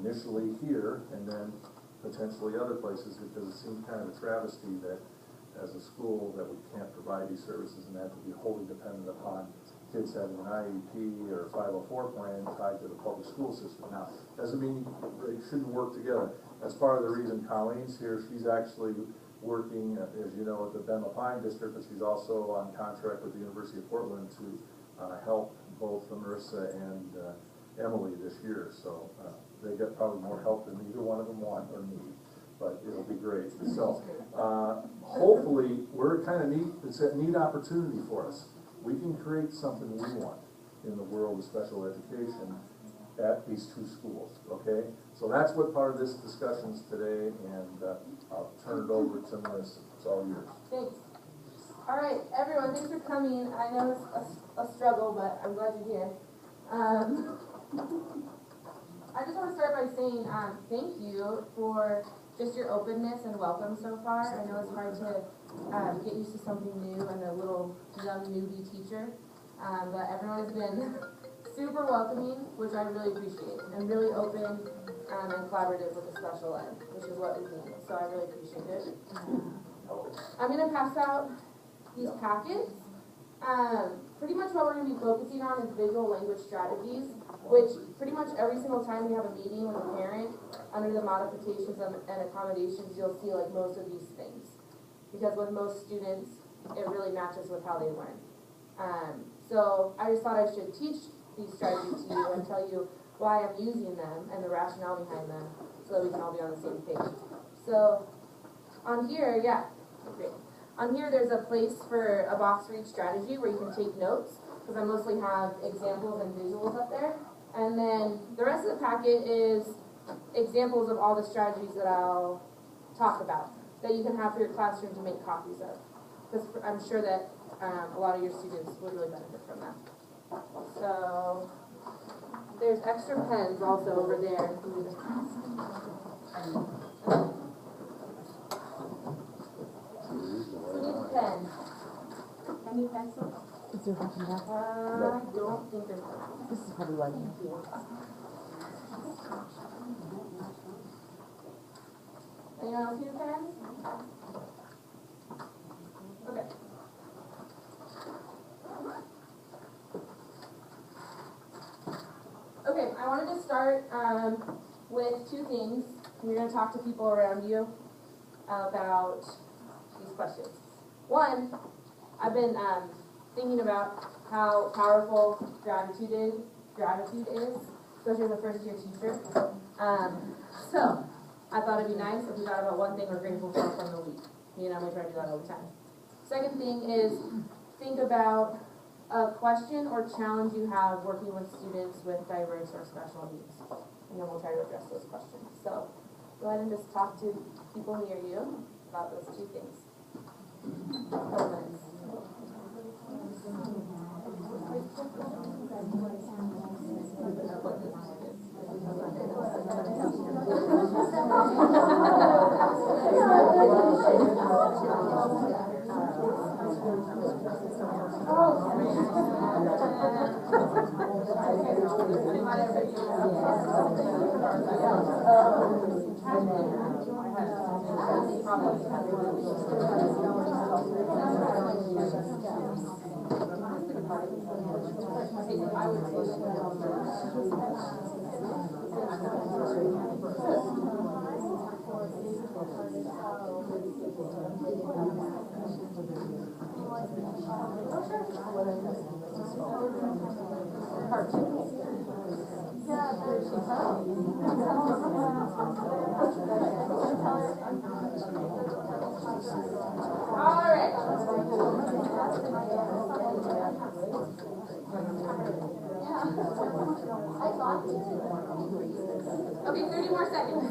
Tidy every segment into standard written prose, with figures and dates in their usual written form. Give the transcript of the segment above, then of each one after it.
initially here and then potentially other places, because it seems kind of a travesty that as a school that we can't provide these services and have to be wholly dependent upon kids having an IEP or a 504 plan tied to the public school system. Now, doesn't mean they shouldn't work together. That's part of the reason Colleen's here. She's actually working, as you know, at the Bend Pine District, but she's also on contract with the University of Portland to help both Marissa and Emily this year. So they get probably more help than either one of them want or need, but it'll be great. So hopefully we're kind of neat. It's a neat opportunity for us. We can create something we want in the world of special education at these two schools, okay? So that's what part of this discussion is today, and I'll turn it over to Marissa. It's all yours. Thanks. All right, everyone, thanks for coming. I know it's a struggle, but I'm glad you're here. I just want to start by saying thank you for just your openness and welcome so far. I know it's hard to get used to something new and a little young newbie teacher, but everyone has been super welcoming, which I really appreciate, and really open and collaborative with the special ed, which is what we need, so I really appreciate it. I'm going to pass out these packets. Pretty much what we're going to be focusing on is visual language strategies, which pretty much every single time we have a meeting with a parent, under the modifications and accommodations, you'll see like most of these things. Because with most students, it really matches with how they learn. So I just thought I should teach these strategies to you and tell you why I'm using them and the rationale behind them so that we can all be on the same page. So on here, great. On here there's a place for a box for each strategy where you can take notes, because I mostly have examples and visuals up there. And then the rest of the packet is examples of all the strategies that I'll talk about that you can have for your classroom to make copies of, because I'm sure that a lot of your students would really benefit from that. So there's extra pens also over there. Who needs pens? Any pencils? Is there one back? I don't think there's one. This is probably one. Anyone else need a pen? Okay. Okay, I wanted to start with two things. You're going to talk to people around you about these questions. One, I've been thinking about how powerful gratitude is, especially as a first-year teacher. So I thought it'd be nice if we thought about one thing we're grateful for from the week. You know, we try to do that all the time. Second thing is think about a question or challenge you have working with students with diverse or special needs. And then we'll try to address those questions. So go ahead and just talk to people near you about those two things. Okay, 30 more seconds.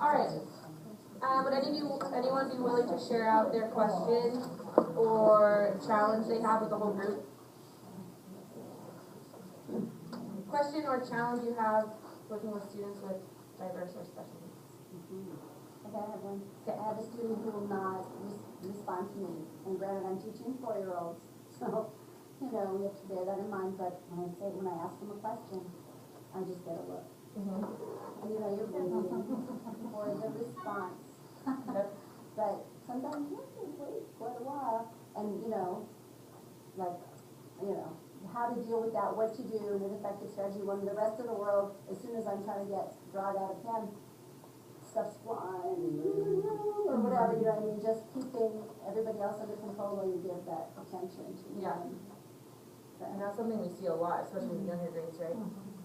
All right. Would anyone be willing to share out their question or challenge they have with the whole group? question or challenge you have working with students with diverse or special needs? Okay, I have one. Okay. I have a student who will not respond to me, and granted, I'm teaching 4-year-olds, so, you know, we have to bear that in mind, but when I ask them a question, I just get a look. Mm-hmm. And you know, you're waiting for the response. Yep. But sometimes you have to wait quite a while, and you know, like, you know, how to deal with that, what to do, and an effective strategy, when the rest of the world, as soon as I'm trying to draw it out of him, stuff's flying, or whatever, you know what I mean, just keeping everybody else under control while you give that attention to Yeah. them. And that's something we see a lot, especially with younger grades, right?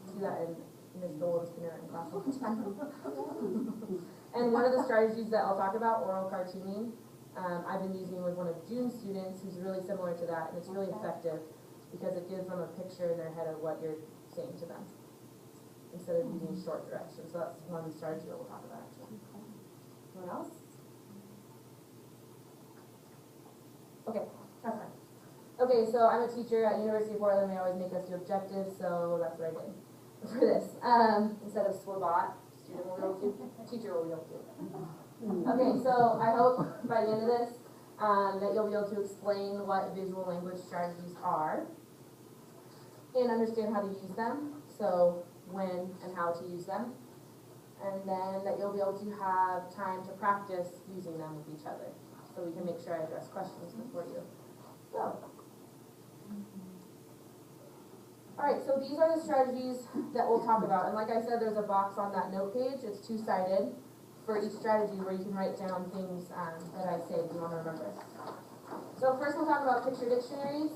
See that in Ms. Dolan's kindergarten class all the time. And one of the strategies that I'll talk about, oral cartooning, I've been using with one of June's students who's really similar to that, and it's really effective because it gives them a picture in their head of what you're saying to them instead of using short directions. So that's one strategy that we'll talk about actually. Anyone else? Okay, that's fine. Okay, so I'm a teacher at University of Portland. They always make us do objectives, so that's what I did for this. Instead of SWOBOT, student will be able to, teacher will be able to. Okay, so I hope by the end of this that you'll be able to explain what visual language strategies are and understand how to use them, so when and how to use them, and then that you'll be able to have time to practice using them with each other, so we can make sure I address questions before you go. Alright, so these are the strategies that we'll talk about, and like I said, there's a box on that note page. It's two-sided for each strategy where you can write down things that I say if you want to remember. So first we'll talk about picture dictionaries,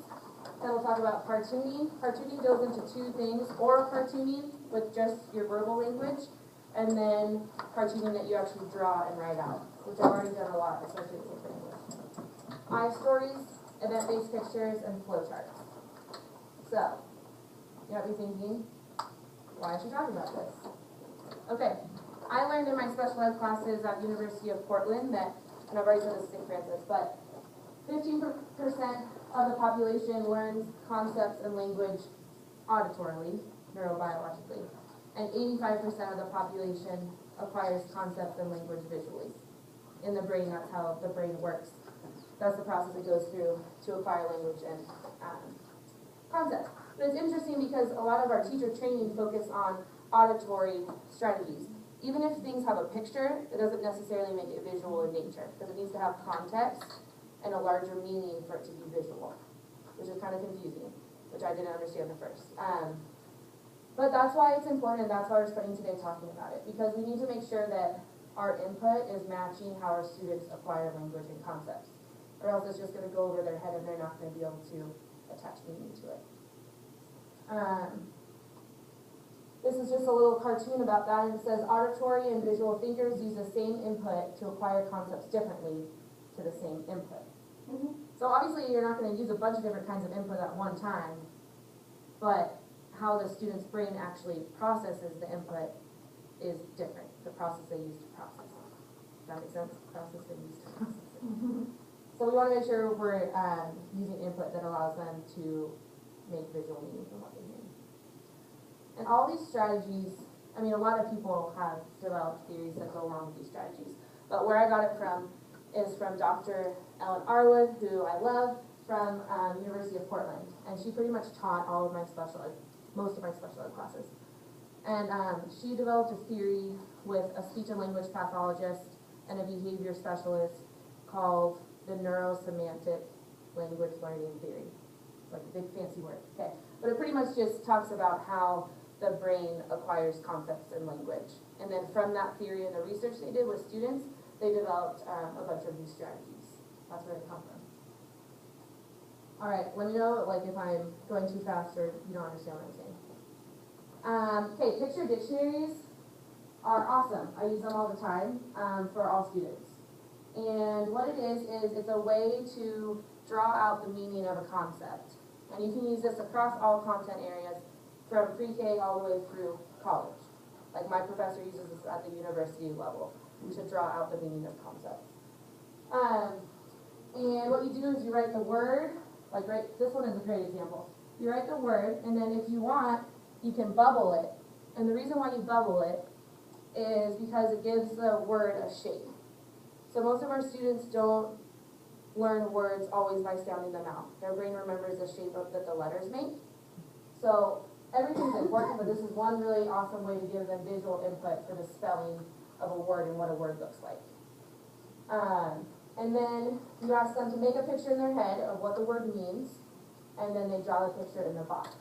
then we'll talk about cartooning. Cartooning goes into two things: oral cartooning with just your verbal language, and then cartooning that you actually draw and write out, which I've already done a lot, especially with English. Eye stories, event-based pictures, and flowcharts. So, you might be thinking, why is she talking about this? Okay, I learned in my special ed classes at University of Portland that, and I've already said this to St. Francis, but 15% of the population learns concepts and language auditorily, neurobiologically, and 85% of the population acquires concepts and language visually. In the brain, that's how the brain works. That's the process it goes through to acquire language and concepts. But it's interesting because a lot of our teacher training focus on auditory strategies. Even if things have a picture, it doesn't necessarily make it visual in nature, because it needs to have context and a larger meaning for it to be visual, which is kind of confusing, which I didn't understand at first. But that's why it's important, and that's why we're spending today talking about it, because we need to make sure that our input is matching how our students acquire language and concepts, or else it's just going to go over their head and they're not going to be able to attach meaning to it. This is just a little cartoon about that, and it says auditory and visual thinkers use the same input to acquire concepts differently to the same input. So obviously you're not going to use a bunch of different kinds of input at one time, but how the student's brain actually processes the input is different, the process they use to process it. Does that make sense? Process they use to process it. So we want to make sure we're using input that allows them to make visual meaning from what they hear. And all these strategies, I mean, a lot of people have developed theories that go along with these strategies, but where I got it from is from Dr. Ellen Arwood, who I love, from University of Portland, and she pretty much taught all of my most of my special ed classes. And she developed a theory with a speech and language pathologist and a behavior specialist called the neurosemantic language learning theory. It's like a big fancy word, okay? But it pretty much just talks about how the brain acquires concepts and language. And then from that theory and the research they did with students, they developed a bunch of new strategies. That's where they come from. All right, let me know if I'm going too fast or you don't understand what I'm saying. Okay, picture dictionaries are awesome. I use them all the time for all students. And what it is it's a way to draw out the meaning of a concept. And you can use this across all content areas from pre-K all the way through college. Like my professor uses this at the university level to draw out the meaning of concepts. And what you do is you write the word, this one is a great example. You write the word, and then if you want, you can bubble it. And the reason why you bubble it is because it gives the word a shape. So most of our students don't learn words always by sounding them out. Their brain remembers the shape that the letters make. So everything's important, but this is one really awesome way to give them visual input for the spelling of a word and what a word looks like. And then you ask them to make a picture in their head of what the word means, and then they draw the picture in the box.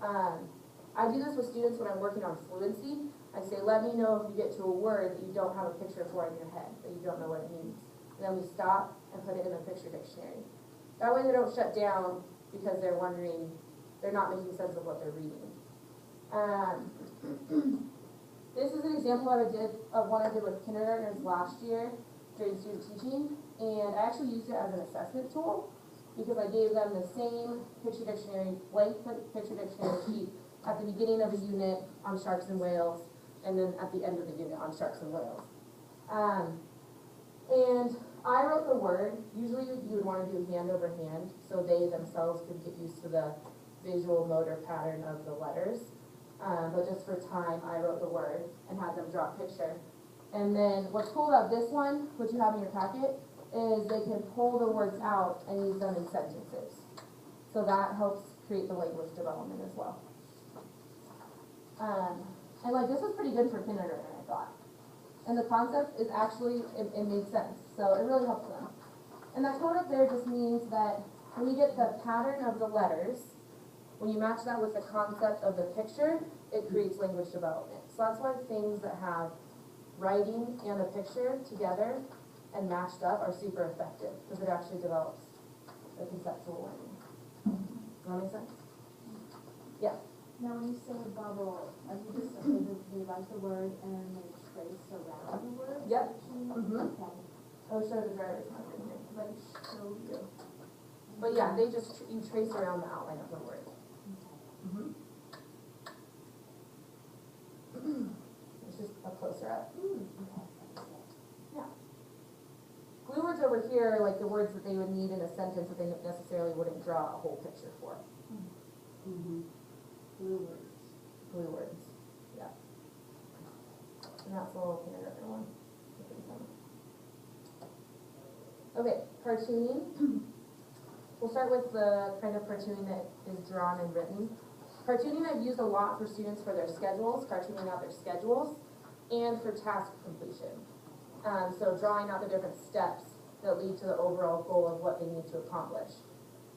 I do this with students when I'm working on fluency. I say, let me know if you get to a word that you don't have a picture for in your head, that you don't know what it means. And then we stop and put it in the picture dictionary. That way they don't shut down because they're wondering, they're not making sense of what they're reading. This is an example of what I did with kindergartners last year during student teaching, and I actually used it as an assessment tool because I gave them the same picture dictionary, blank picture dictionary sheet at the beginning of a unit on sharks and whales, and then at the end of the unit on sharks and whales. And I wrote the word. Usually you would want to do hand over hand so they themselves could get used to the visual motor pattern of the letters. But just for time, I wrote the word and had them draw a picture. And then what's cool about this one, which you have in your packet, is they can pull the words out and use them in sentences. So that helps create the language development as well. And like this was pretty good for kindergarten, I thought. And the concept is actually, it made sense. So it really helps them. And that code up there just means that when you get the pattern of the letters, when you match that with the concept of the picture, it creates language development. So that's why things that have writing and a picture together and matched up are super effective, because it actually develops the conceptual learning. Does that make sense? Yeah. Now, when you say bubble, are you just saying that they write the word and then they trace around the word? Yep. Okay. I'll show the driver's mark in here, because I can show you. But yeah, they just, you trace around the outline of the word. It's just a closer up. Yeah. Glue words over here are like the words that they would need in a sentence that they necessarily wouldn't draw a whole picture for. Blue words. Glue words. Yeah. And that's the little kindergarten one. Okay, cartooning. We'll start with the kind of cartooning that is drawn and written. Cartooning I've used a lot for students for their schedules, cartooning out their schedules, and for task completion. So drawing out the different steps that lead to the overall goal of what they need to accomplish.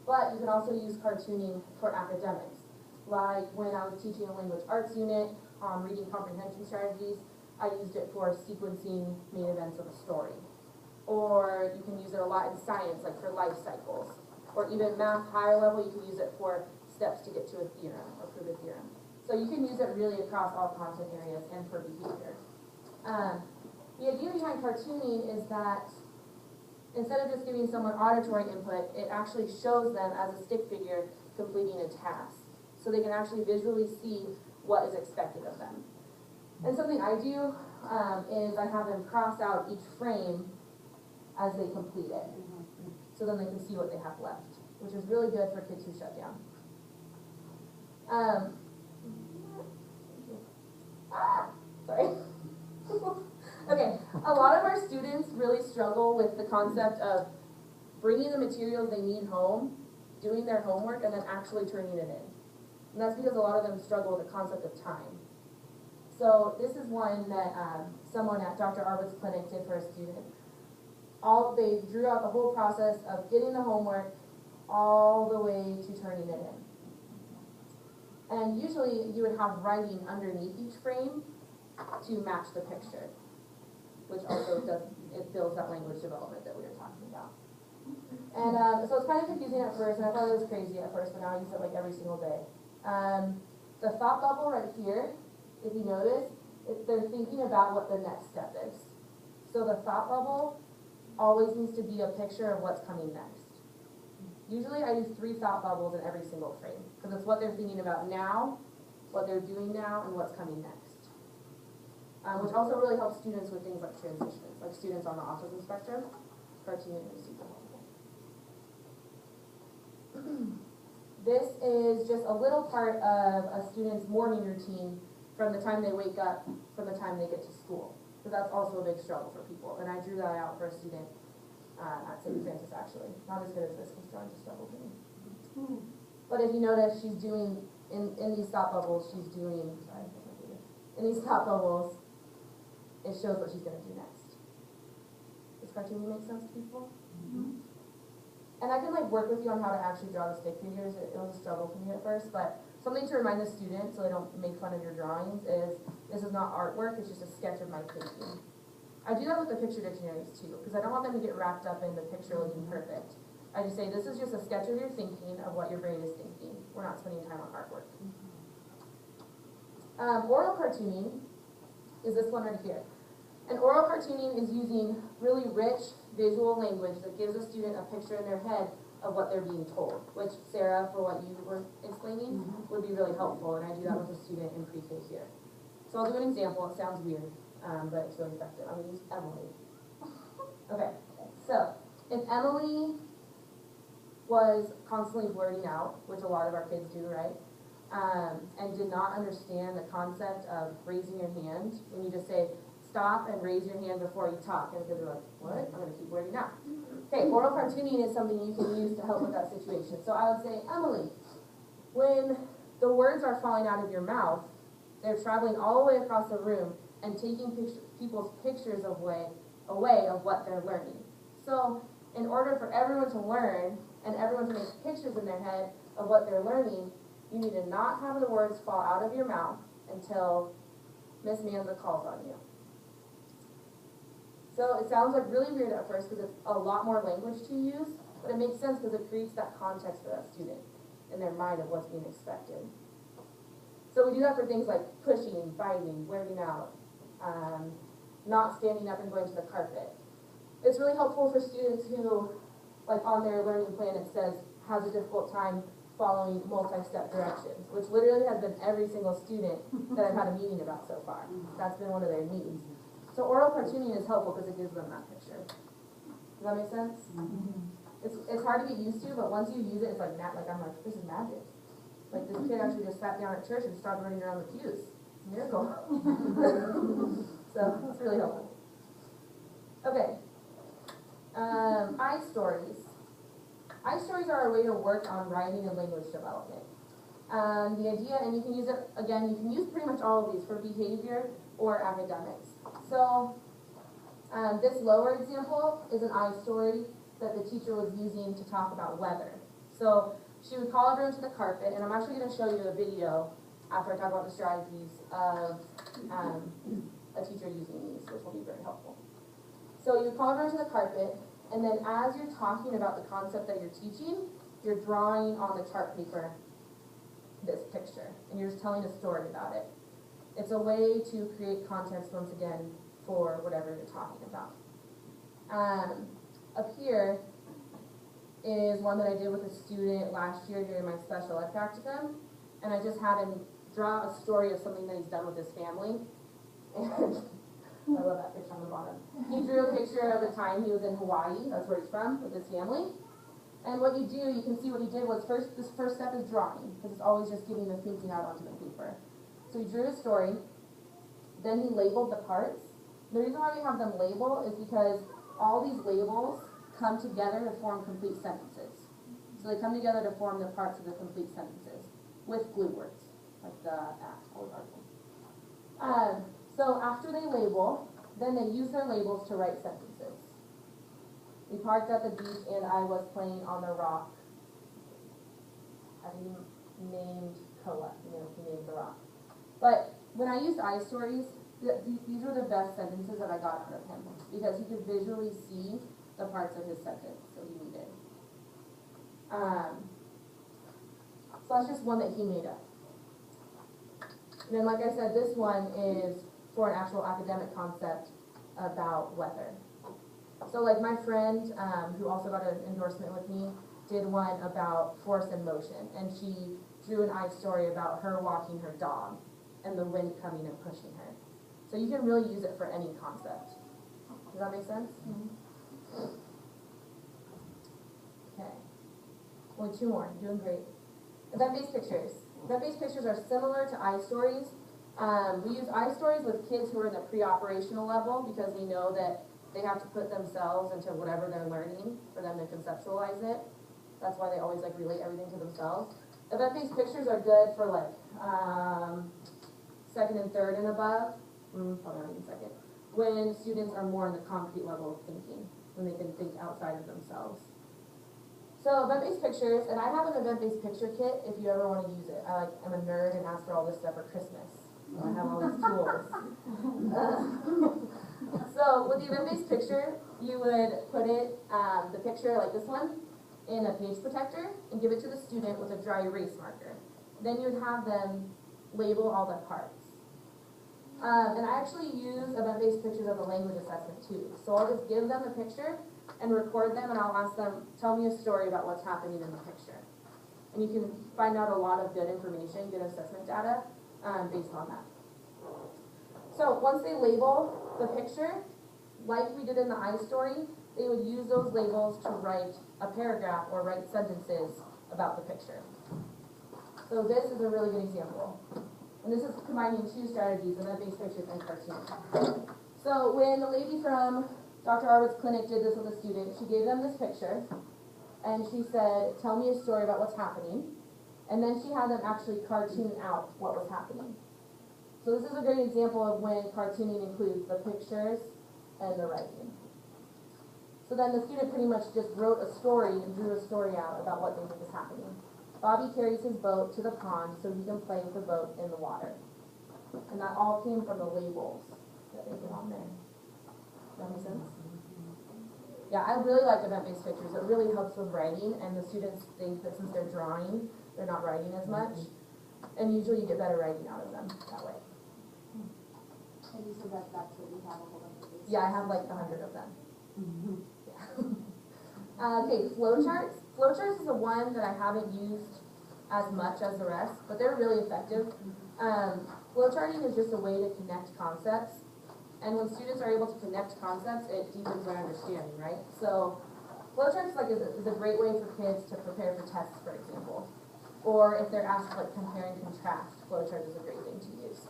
But you can also use cartooning for academics. Like when I was teaching a language arts unit on reading comprehension strategies, I used it for sequencing main events of a story. Or you can use it a lot in science, like for life cycles. Or even math, higher level, you can use it for steps to get to a theorem or prove a theorem. So you can use it really across all content areas and for behavior. The idea behind cartooning is that instead of just giving someone auditory input, it actually shows them as a stick figure completing a task. So they can actually visually see what is expected of them. And something I do is I have them cross out each frame as they complete it. So then they can see what they have left, which is really good for kids who shut down. Sorry. Okay, a lot of our students really struggle with the concept of bringing the materials they need home, doing their homework, and then actually turning it in. And that's because a lot of them struggle with the concept of time. So this is one that someone at Dr. Arwood's clinic did for a student. They drew out the whole process of getting the homework all the way to turning it in. And usually you would have writing underneath each frame to match the picture, which also builds that language development that we were talking about. And so it's kind of confusing at first, and I thought it was crazy at first, but now I use it like every single day. The thought bubble right here, if you notice, they're thinking about what the next step is. So the thought bubble always needs to be a picture of what's coming next. Usually I use 3 thought bubbles in every single frame, because it's what they're thinking about now, what they're doing now, and what's coming next. Which also really helps students with things like transitions, like students on the autism spectrum. Cartooning is super helpful. this is just a little part of a student's morning routine from the time they wake up, from the time they get to school. So that's also a big struggle for people. And I drew that out for a student at St. Francis, actually. Not as good as this, because drawing's a struggle for me. But if you notice, she's doing, in these thought bubbles, she's doing, sorry, in these thought bubbles, it shows what she's going to do next. Does cartooning make sense to people? And I can like work with you on how to actually draw the stick figures. It was a struggle for me at first, but something to remind the student so they don't make fun of your drawings is this is not artwork, it's just a sketch of my thinking. I do that with the picture dictionaries too, because I don't want them to get wrapped up in the picture looking perfect. I just say this is just a sketch of your thinking, of what your brain is thinking. We're not spending time on artwork. Oral cartooning is this one right here. And oral cartooning is using really rich visual language that gives a student a picture in their head of what they're being told, which Sarah, for what you were explaining, would be really helpful, and I do that with a student in pre-K here. So I'll do an example. It sounds weird, but it's really effective. I'm going to use Emily. Okay, so if Emily was constantly blurting out, which a lot of our kids do, right, and did not understand the concept of raising your hand, when you just say, stop and raise your hand before you talk, and the kids are like, what? I'm going to keep blurting out. Okay, oral cartooning is something you can use to help with that situation. So I would say, Emily, when the words are falling out of your mouth, they're traveling all the way across the room and taking people's pictures away of what they're learning. So in order for everyone to learn and everyone to make pictures in their head of what they're learning, you need to not have the words fall out of your mouth until Miss Manza calls on you. So it sounds like really weird at first because it's a lot more language to use, but it makes sense because it creates that context for that student in their mind of what's being expected. So we do that for things like pushing, biting, blurting out, not standing up and going to the carpet. It's really helpful for students who, like on their learning plan it says, has a difficult time following multi-step directions, which literally has been every single student that I've had a meeting about so far. That's been one of their needs. So oral cartooning is helpful because it gives them that picture. Does that make sense? It's hard to get used to, but once you use it, it's like I'm like, this is magic. Like this kid actually just sat down at church and started running around the pews. Miracle. So it's really helpful. Okay. I-stories. I-stories are a way to work on writing and language development. The idea, and you can use it, again, you can use pretty much all of these for behavior or academics. So this lower example is an I-story that the teacher was using to talk about weather. So she would call everyone to the carpet, and I'm actually going to show you a video after I talk about the strategies of a teacher using these, which will be very helpful. So you would call everyone to the carpet, and then as you're talking about the concept that you're teaching, you're drawing on the chart paper this picture, and you're just telling a story about it. It's a way to create context, once again, for whatever you're talking about. Up here is one that I did with a student last year during my special ed practicum, and I just had him draw a story of something that he's done with his family, and I love that picture on the bottom. He drew a picture of the time he was in Hawaii, that's where he's from, with his family. And what you do, you can see what he did was this first step is drawing, because it's always just getting the thinking out onto the paper. So he drew a story, then he labeled the parts. The reason why we have them labeled is because all these labels come together to form complete sentences. So they come together to form the parts of the complete sentences with glue words, like the whole article. So after they label, then they use their labels to write sentences. We parked at the beach and I was playing on the rock. He named Koa, he named the rock. But when I used I-stories, these were the best sentences that I got out of him because he could visually see the parts of his sentence that he needed. So that's just one that he made up. And then, like I said, this one is for an actual academic concept about weather. So like my friend, who also got an endorsement with me, did one about force and motion. And she drew an I-story about her walking her dog and the wind coming and pushing her. So you can really use it for any concept. Does that make sense? Okay. Only two more. You're doing great. Event-based pictures. Event-based pictures are similar to iStories. We use iStories with kids who are in the pre-operational level because we know that they have to put themselves into whatever they're learning for them to conceptualize it. That's why they always like relate everything to themselves. Event-based pictures are good for like second and third and above. Hold on a second. When students are more in the concrete level of thinking, when they can think outside of themselves. So event-based pictures, and I have an event-based picture kit if you ever want to use it. I'm a nerd and ask for all this stuff for Christmas. So I have all these tools. So with the event-based picture, you would put it, the picture like this one, in a page protector and give it to the student with a dry erase marker. Then you would have them label all the parts. And I actually use event-based pictures as a language assessment too. So I'll just give them the picture and record them, and I'll ask them, tell me a story about what's happening in the picture. And you can find out a lot of good information, good assessment data, based on that. So once they label the picture, like we did in the iStory, they would use those labels to write a paragraph or write sentences about the picture. So this is a really good example. And this is combining two strategies, event-based pictures and cartoons. So when the lady from Dr. Arwood's clinic did this with a student, she gave them this picture, and she said, tell me a story about what's happening. And then she had them actually cartoon out what was happening. So this is a great example of when cartooning includes the pictures and the writing. So then the student pretty much just wrote a story and drew a story out about what they think is happening. Bobby carries his boat to the pond so he can play with the boat in the water. And that all came from the labels that they put on there. Does that make sense? Yeah, I really like event-based pictures. It really helps with writing, and the students think that since they're drawing, they're not writing as much. And usually you get better writing out of them that way. And you said that's what we have a whole bunch of these. Yeah, I have like 100 of them. Yeah. Okay, flowcharts. Flowcharts is the one that I haven't used as much as the rest, but they're really effective. Flowcharting is just a way to connect concepts. And when students are able to connect concepts, it deepens their understanding, right? So flowcharts is a great way for kids to prepare for tests, for example. Or if they're asked like compare and contrast, flowchart is a great thing to use.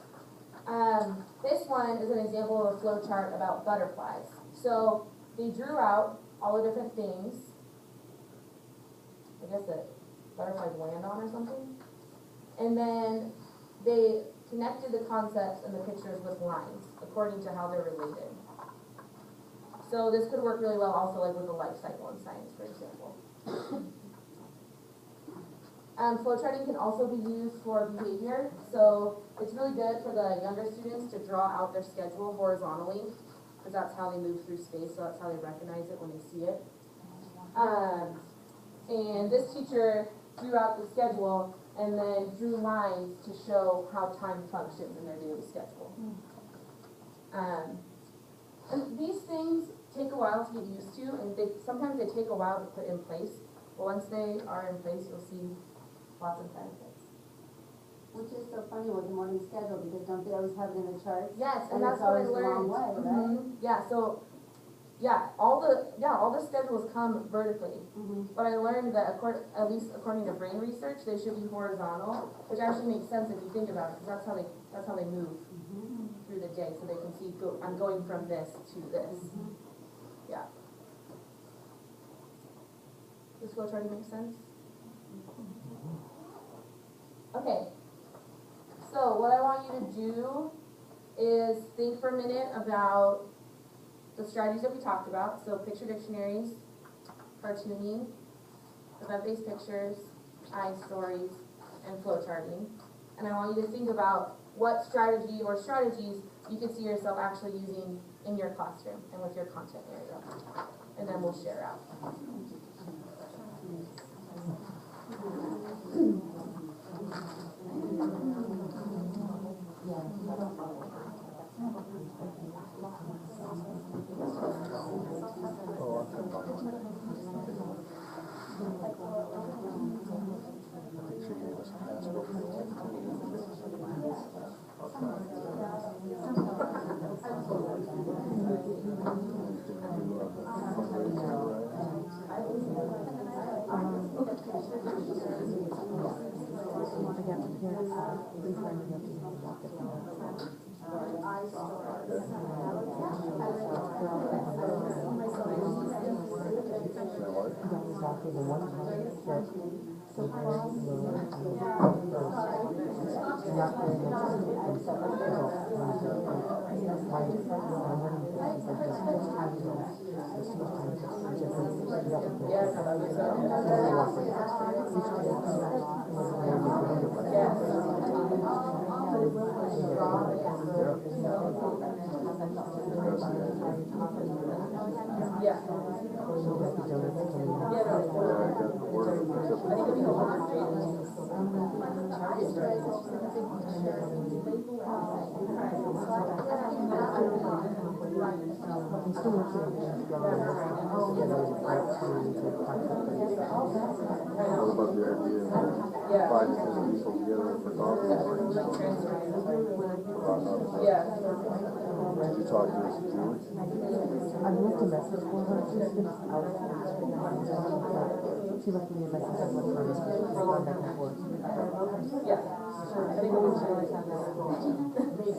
This one is an example of a flowchart about butterflies. So they drew out all the different things, I guess that butterflies land on or something. And then they connected the concepts and the pictures with lines according to how they're related. So this could work really well also like with the life cycle in science, for example. Flowcharting can also be used for behavior. So it's really good for the younger students to draw out their schedule horizontally, because that's how they move through space, so that's how they recognize it when they see it. And this teacher drew out the schedule and then drew lines to show how time functions in their daily schedule. And these things take a while to get used to, and sometimes they take a while to put in place, but once they are in place, you'll see lots of benefits. Which is so funny with the morning schedule, because don't they always have it in the charts? Yes, and And that's it's what I always the learned. wrong way, right? Yeah, so all the schedules come vertically. But I learned that at least according to brain research, they should be horizontal, which actually makes sense if you think about it, because that's how they move through the day, so they can see I'm going from this to this. Yeah. Does flowcharting make sense? Okay. So what I want you to do is think for a minute about the strategies that we talked about. So picture dictionaries, cartooning, event-based pictures, iStories, and flowcharting. And I want you to think about what strategy or strategies you could see yourself actually using in your classroom and with your content area. And then we'll share out. Did you talk to Miss Julie? I left a message for her. She's been out. She left me a message. I left her a message. She's gone back and forth. Yeah. I think we should always have that.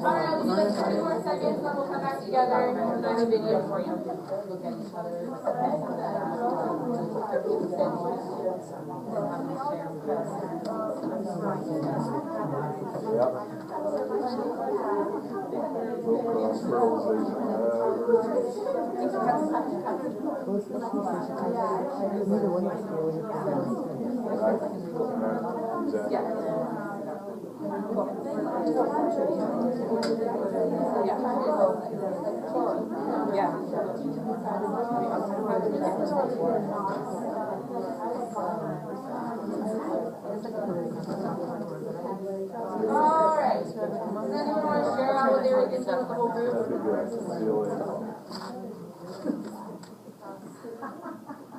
Alright, we'll do like 20 more seconds, then we'll come back together. And I have a video for you. Look at each other. Alright, does anyone want to share out what they were thinking done with the whole group? That'd be good. See you later.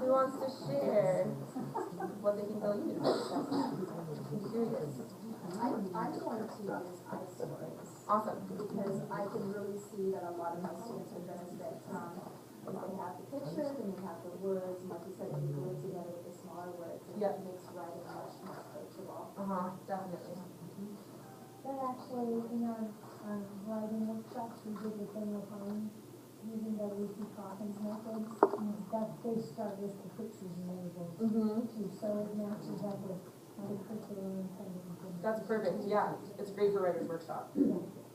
Who wants to share what they think they'll use? I'm curious. I'm going to use ice stories, Awesome. because I can really see that a lot of my students are gonna get, if they have the pictures and they have the words, and like you said, they glue it together with the smaller words, and Yep. it makes writing much more approachable. Definitely. That actually, in our writing workshops, we did the thing with using W.T. Coffin's methods. That they start with the pictures and labels too, so it matches up with the curriculum and things. That's perfect, yeah. It's great for writer's workshop.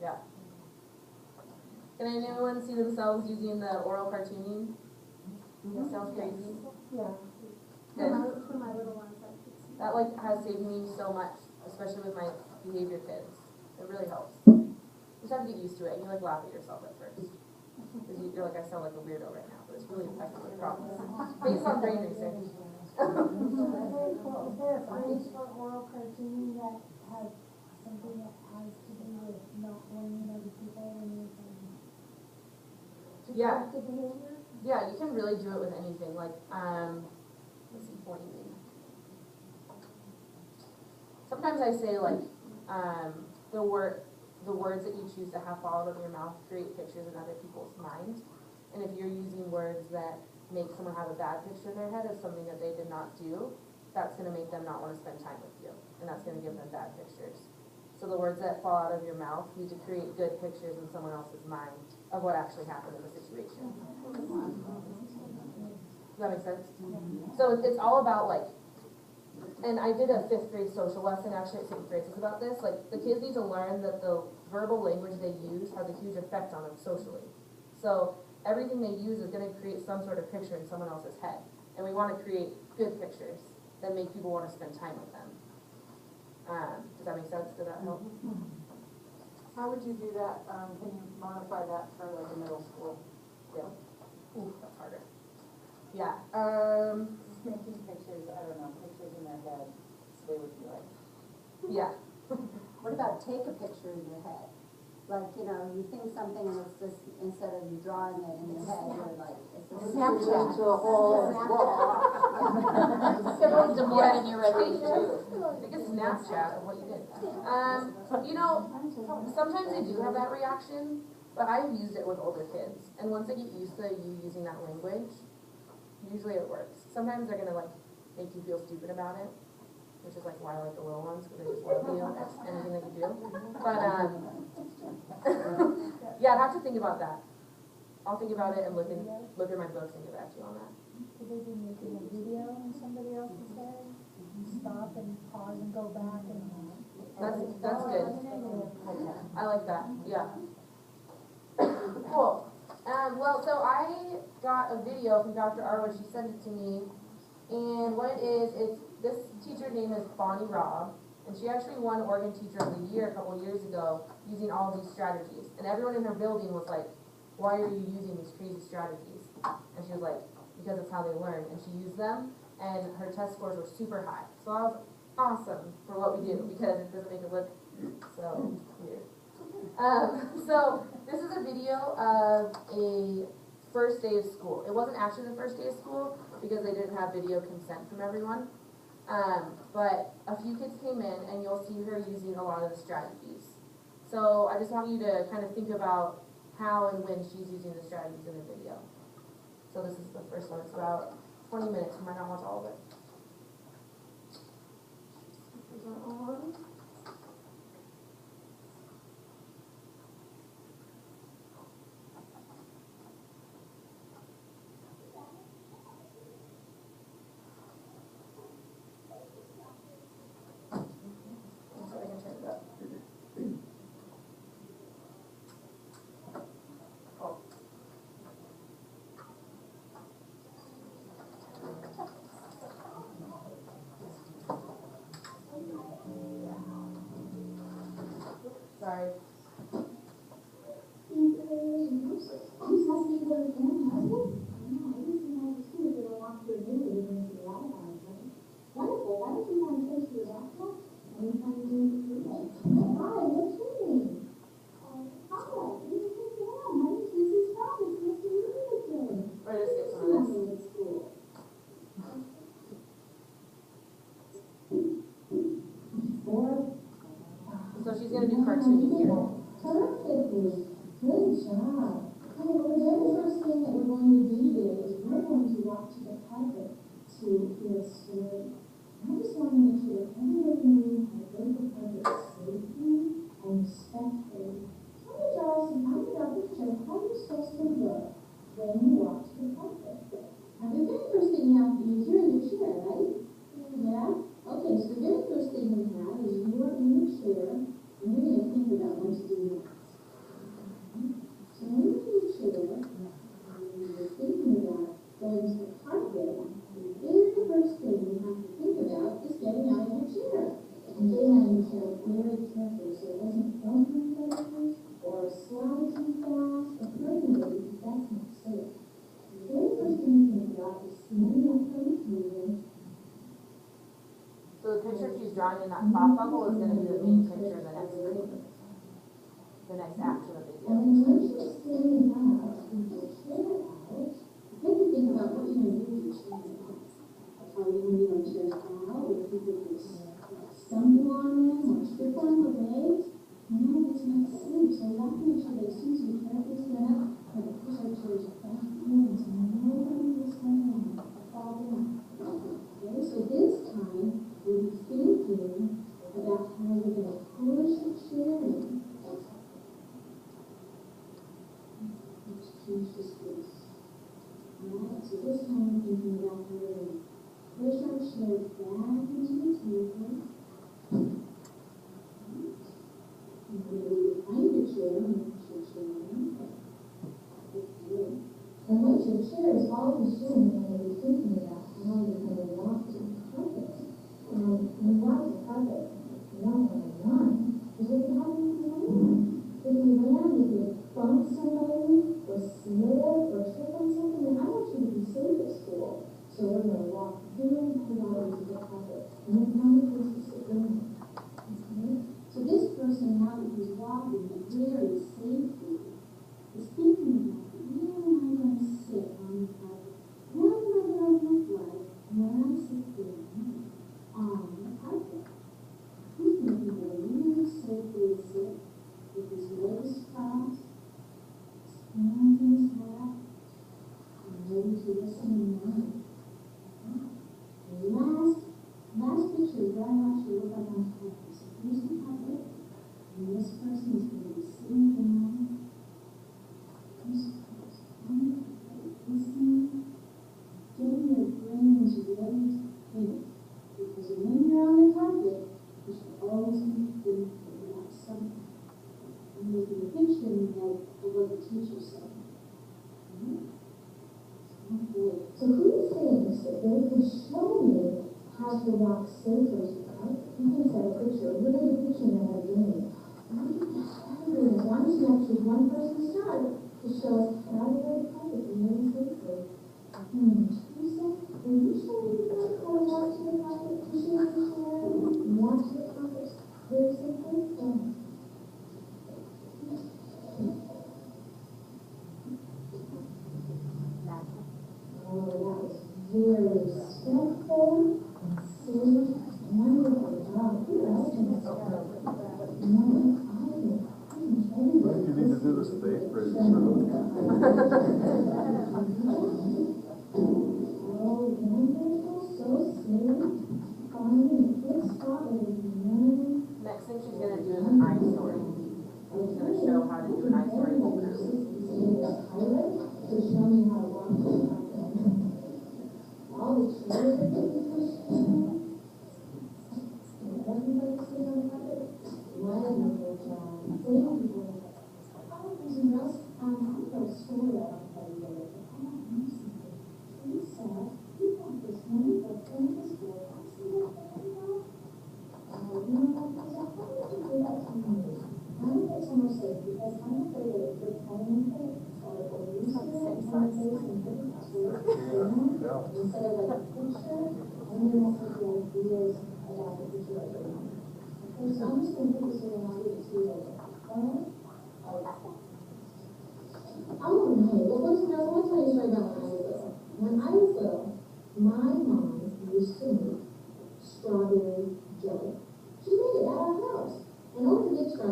Yeah. Can anyone see themselves using the oral cartooning? That sounds crazy. Yeah. Good. For my little ones, I could see. That like has saved me so much, especially with my behavior kids. It really helps. You just have to get used to it. You like laugh at yourself at first. Because you're like, I sound like a weirdo right now, but it's really effective with problems. Based on brain research. Is there a phrase for oral cartooning that has something that has to do with not blaming other people when you're to Yeah. correct the behavior? Yeah, you can really do it with anything. Like, let's see, what do you mean? Sometimes I say like, the words that you choose to have fall out of your mouth create pictures in other people's minds. And if you're using words that make someone have a bad picture in their head of something that they did not do, that's gonna make them not wanna spend time with you. And that's gonna give them bad pictures. So the words that fall out of your mouth need to create good pictures in someone else's mind of what actually happened in the situation. Does that make sense? So it's all about like, and I did a 5th grade social lesson actually at St. Francis about this. Like, the kids need to learn that the verbal language they use has a huge effect on them socially. So everything they use is going to create some sort of picture in someone else's head. And we want to create good pictures that make people want to spend time with them. Does that make sense? Does that help? How would you do that? Can you modify that for like a middle school? Yeah. Ooh, that's harder. Yeah. Just making pictures, I don't know, pictures in their head, so they would be like. Yeah. What about take a picture in your head? Like, you know, you think something and it's just, instead of you drawing it in your head, you're like, it's a Snapchat to a whole wall. More than you're ready to. Take a Snapchat of what you did. You know, sometimes they do have that reaction, but I've used it with older kids. And once they get used to you using that language, usually it works. Sometimes they're gonna like make you feel stupid about it, which is like why I like the little ones, because they just love you at anything that you do. But yeah, I'd have to think about that. I'll think about it and look at my books and get back to you on that. Could they be making a video in somebody else's head? Stop and pause and go back and. That's good. I like that. Yeah. Cool. Well, so I got a video from Dr. Arwa. She sent it to me, and what it is, this teacher's name is Bonnie Robb, and she actually won Oregon Teacher of the Year a couple of years ago using all of these strategies. And everyone in her building was like, "Why are you using these crazy strategies?" And she was like, "Because it's how they learn." And she used them, and her test scores were super high. So I was awesome for what we do because it doesn't make it look so weird. So this is a video of a first day of school. It wasn't actually the first day of school because they didn't have video consent from everyone. But a few kids came in and you'll see her using a lot of the strategies. So I just want you to kind of think about how and when she's using the strategies in the video. So this is the first one. It's about 20 minutes. You might not watch all of it. Speakers are on. So I can turn it up. Oh. Sorry. she's gonna do cartooning here. Perfectly, good job. Okay, well, the very first thing that we're going to do today is we're going to walk to the carpet to hear a story. I just want to make sure that everybody in the room has laid the carpet safely and respectfully. So I'm gonna draw a picture of how you're supposed to look when you walk to the carpet. Now, the very first thing you have to do is you're in your chair, right? Yeah? Okay, so the very first thing we have is you are in your chair, and you're going to think about what to do next. So when you're in your chair, and you're thinking about going to the carpet, the very first thing you have to think about is getting out of your chair. And getting out of your chair very carefully so it doesn't bump into you or slide too fast or hurt anybody, because that's not safe. The very first thing you think about is standing up from the table. So the picture she's drawing in that thought bubble is gonna be the main picture of the next scene. The next action of the And video. then once you're standing up with your chair out, then you think about what you're going to do with your chair out. Are you going to leave our chairs out, or if you think there's stumble on them, or trip on the legs? No, it's not safe. So we have to make sure that as soon as we carefully stand up, we have to push our chairs back in so nobody will stand on or fall down. Okay, so this time we'll be thinking about how we're going to push the chair in. Change the space. Alright, so this time we're thinking about how we're going to push our chair back into the table. And we're going to find your chair and push your chair in. Good. And once your chair is always doing, you're going to be thinking about how you're going to walk to the carpet. And when you walk to the carpet, you don't want to run, because what can happen if you run? If you ran, you could bump somebody, or slip, or trip on something, and I want you to be safe at school. So we're going to walk very politely to the carpet, and then find a place to sit down. Okay? So this person now that he's walking very safely is thinking about where am I going to sit on the carpet? What am I going to look like when I sit down on the carpet? He's thinking of a really safe way to sit with his legs crossed, hands in his lap, and ready to listen and learn. Last picture is where I want you to look up on the carpet. So here's the carpet, and this person is going to be sitting down. This person on the carpet, listening, getting their brains ready to think. Because when you're on the carpet, you should always be thinking about something. And making a picture in your head of what the teacher said. Okay. So who thinks that they could show me how to walk safer to the carpet? Who thinks I have a picture? Look at the picture in my brain. Look at that fabulous. Why don't you choose one person start to show us how to go to the carpet really safely? Teresa, will you show me how to walk to the carpet? Push it on the chair and walk to the carpet very safely? Oh, that was very respectful and safe. Wonderful job. Who else can do that? No, I think everybody. You need to do this at 8th grade. Oh, wonderful, so safe. Finding a good spot where we can learn. Next thing she's gonna do is an eye story. She's gonna show how to do an eye story with her. To show me how to walk to the carpet. All the chairs are being pushed down. Everybody sit on the carpet. Wonderful job. Thank you. Oh, there's a else. I have a story I'll tell you later. I don't know something. Lisa, you got this wonderful thing to school. I see that thing now. You know what, Lisa? How did you do that to me? How did it somewhere safe? Because I'm afraid that it could cut anything. Or it will use it on my face and put it to it. Instead of like a picture, and then we'll take the ideas about the picture right now. Okay, so I'm just going to put this in and I'll give it to you later. Alright? Oh, hey, well, let me tell you a story about when I was little. When I was little, my mom used to make strawberry jelly. She made it at our house. In order to make strawberry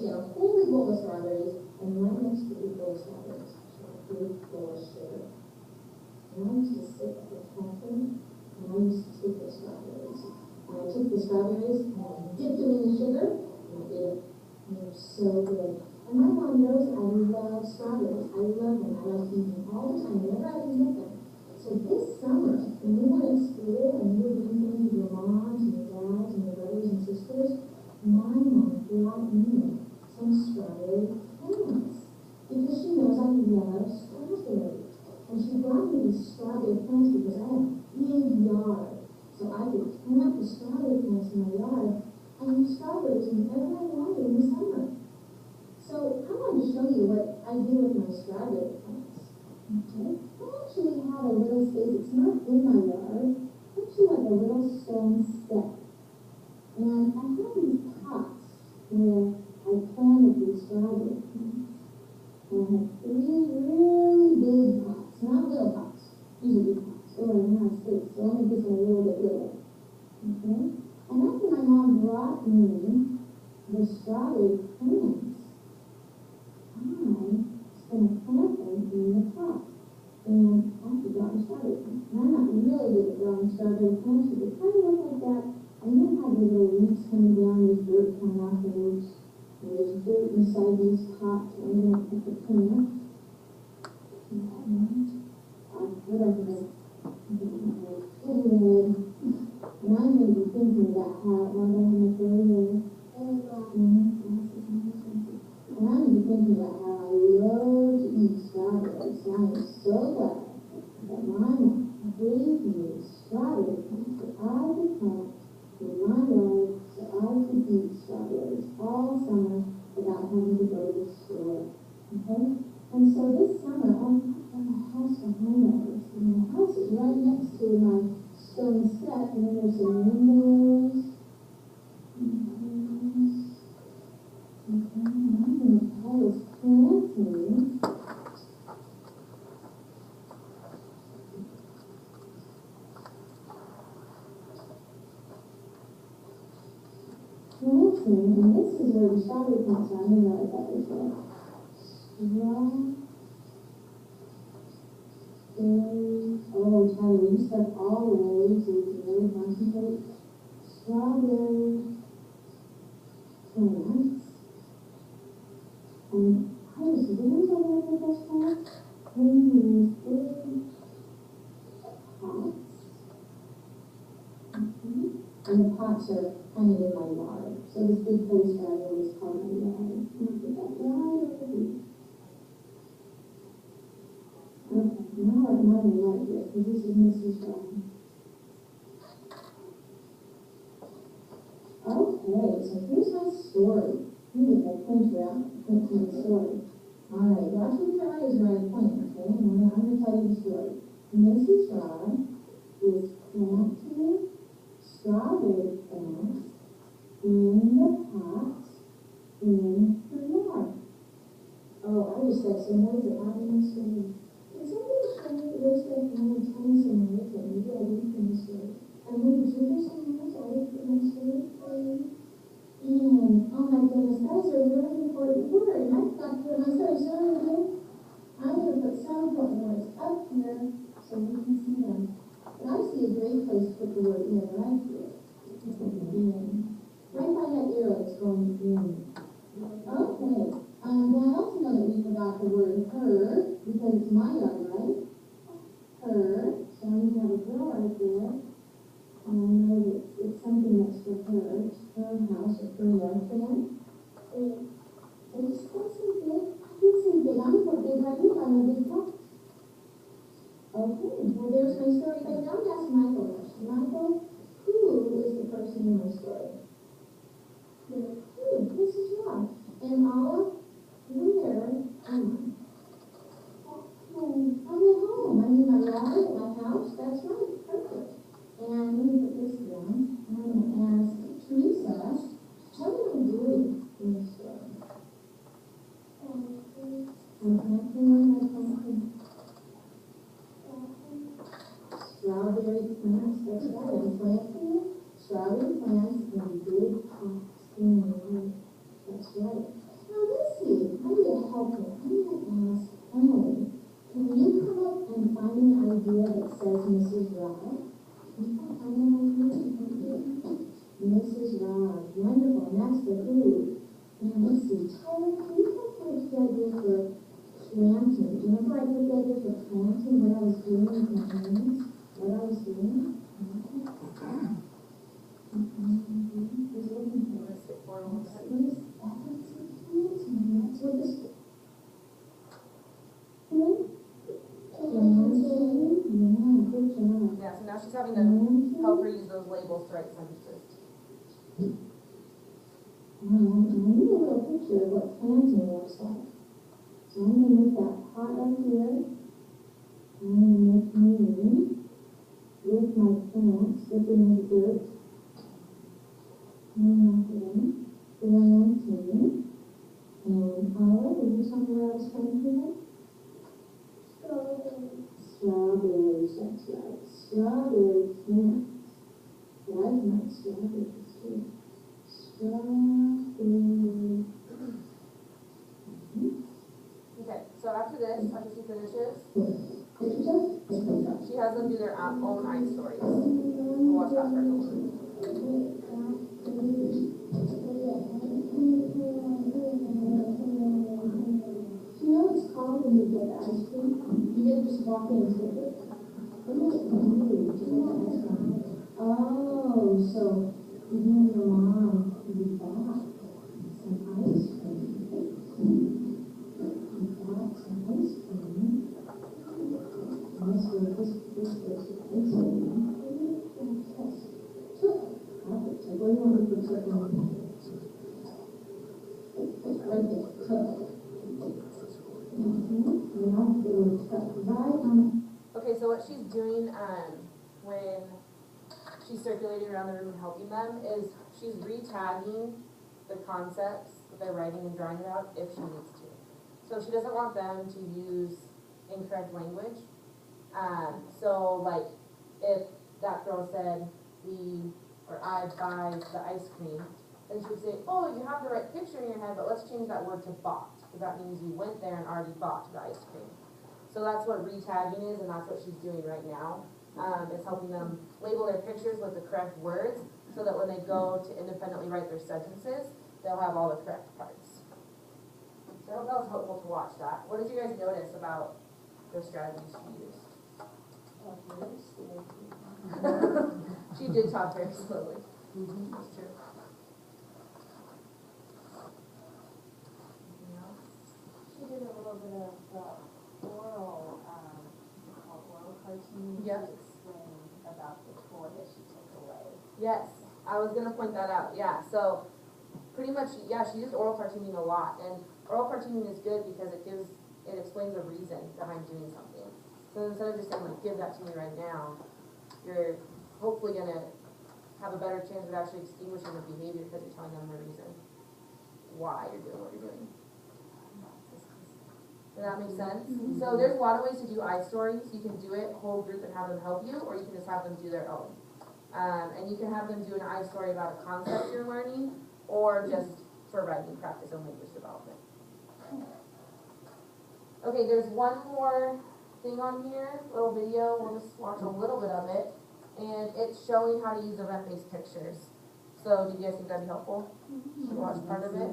she got a whole big bowl of strawberries, and right next to the big bowl of strawberries, she had a big bowl of sugar. And I used to sit at the counter, and I used to take the strawberries. And I took the strawberries, and I dipped them in the sugar, and I ate it. And they were so good. And my mom knows I love strawberries. I love them. I like eating them all the time, whenever I can get them. So this summer, when you were in school and you were doing things with your moms and your dads and your brothers and sisters, my mom brought me some strawberry plants because she knows I love strawberries. And she brought me these strawberry plants because I have a big yard. So I could plant the strawberry plants in my yard and use strawberries whenever I wanted in the summer. So I wanted to show you what I do with my strawberry plants. Okay. I actually have a little space. It's not in my yard. I actually have a little stone step. And I have these pots where I planted these strawberry plants. And I have 3 really big pots, not little pots. These are big pots. Oh, I don't have space, so I'll make this one a little bit bigger. Okay? And after my mom brought me the strawberry plants, I'm going to plant them in the pot. And I have to draw strawberry plants. And I'm not really good at drawing strawberry plants, but they kind of look like that. And then have these little roots coming down, there's dirt coming off the roots. And there's dirt inside these pots. And I'm going to put the plant. What else is it? Good. And I'm going to be thinking about how I'm going to have my hair. And I'm going to be thinking about how I love to eat strawberries. So I am so glad that my mom gave me strawberry plants that I could plant in my yard so I could eat strawberries all summer without having to go to the store. Okay? And so this summer, I've got a house behind ours. And the house is right next to my stone step, and then there's some windows. I was planting and this is where the strawberry plants are. I'm going to write that this way. Oh, Charlie, you step all the way so we can really concentrate. Strawberry plants. And I was really over with this part. In these big pots. And the pots are kind of in my yard. So this big place where I always call my yard. I'm going to put that right over here. Okay, now I might have right here, because this is Mrs. Brown. Okay, so here's my story. You need my pointer out, point to my story. Alright, watch with your eyes where I point, okay? I'm going to tell you the story. Mrs. Brown is planting strawberry plants in the pots in her yard. Oh, I just said some words that aren't in the story. Can somebody show me where's that and tell me some words that maybe I didn't in the story? And maybe show me some words I didn't in the story for you? And, oh my goodness, that is a really important word. And I forgot to put my story. So I'm going to put some important words up here so you can see them. And I see a great place to put the word in right here. In. Right by that arrow, it's going in. Okay. Now I also know that we forgot the word her, because it's my yard, right? Her. So I need to have a girl right there. And I know that it's something that's for her. It's her house or her yard plan. So just put some big. I can say big. I'm going to put big right here by my big box. Okay. Well, there's my story. But now I'm asking Michael a question. Michael, who is the person in my story? Who? This is Rob. And Olive, where am I? I'm at home. I'm in my yard, at my house. That's right. Perfect. And let me put this down. I'm going to ask Teresa, what am I doing in the story? I'm planting one of my pumpkin. Strawberry plants. That's right. I'm planting strawberry plants in big pots in my yard. That's right. Okay, I'm gonna ask Emily, can you come up and find an idea that says Mrs. Rod? Can you find an idea? Mrs. Rod, wonderful, and that's the who. Now, let's see, Tyler, can you come up with an idea for planting? Do you remember I put the idea for planting, what I was doing with my hands? What I was doing? He's looking for us. What is that? That's a planting, that's what this. Yeah, good job. Yeah, so now she's having to help her use those labels to write sentences. I need a little picture of what planting looks like. So I'm going to make that pot up here. I'm going to make me with my plants dipping in the dirt. And then planting. And Paula, did you tell me where I was planting it? Strawberries, that's right. Strawberry plants. I like strawberries too. Strawberry. Okay, so after this, after she finishes, Picture? she has them do their own eye stories. We'll watch that first. You know what it's called when you get the ice cream? You didn't just walk in and take it. Oh, so you and your mom, you bought some ice cream. You bought some ice cream. And this was the ice cream. So what do you want to put something? Right there, took. Okay, so what she's doing when she's circulating around the room and helping them is she's re-tagging the concepts that they're writing and drawing about if she needs to. So she doesn't want them to use incorrect language. So like if that girl said I buy the ice cream, then she would say, oh, you have the right picture in your head, but let's change that word to bought, because that means you went there and already bought the ice cream. So that's what re-tagging is, and that's what she's doing right now. It's helping them label their pictures with the correct words, so that when they go to independently write their sentences, they'll have all the correct parts. So I hope that was helpful to watch that. What did you guys notice about the strategies she used? She did talk very slowly. That's true. Anything else? She did a little bit of oral, oral cartoon Yeah. to explain about the toy that she took away. Yes, I was gonna point that out, yeah, so pretty much, yeah, she used oral cartooning a lot, and oral cartooning is good because it explains a reason behind doing something. So instead of just saying like, give that to me right now, you're hopefully gonna have a better chance of actually extinguishing the behavior because you're telling them the reason why you're doing what you're doing. Does that make sense? Mm-hmm. So there's a lot of ways to do eye stories. You can do it whole group and have them help you, or you can just have them do their own. And you can have them do an eye story about a concept you're learning, or just for writing practice and language development. Okay, there's one more thing on here, little video. We'll just watch a little bit of it, and it's showing how to use event-based pictures. So, do you guys think that'd be helpful? To watch part of it?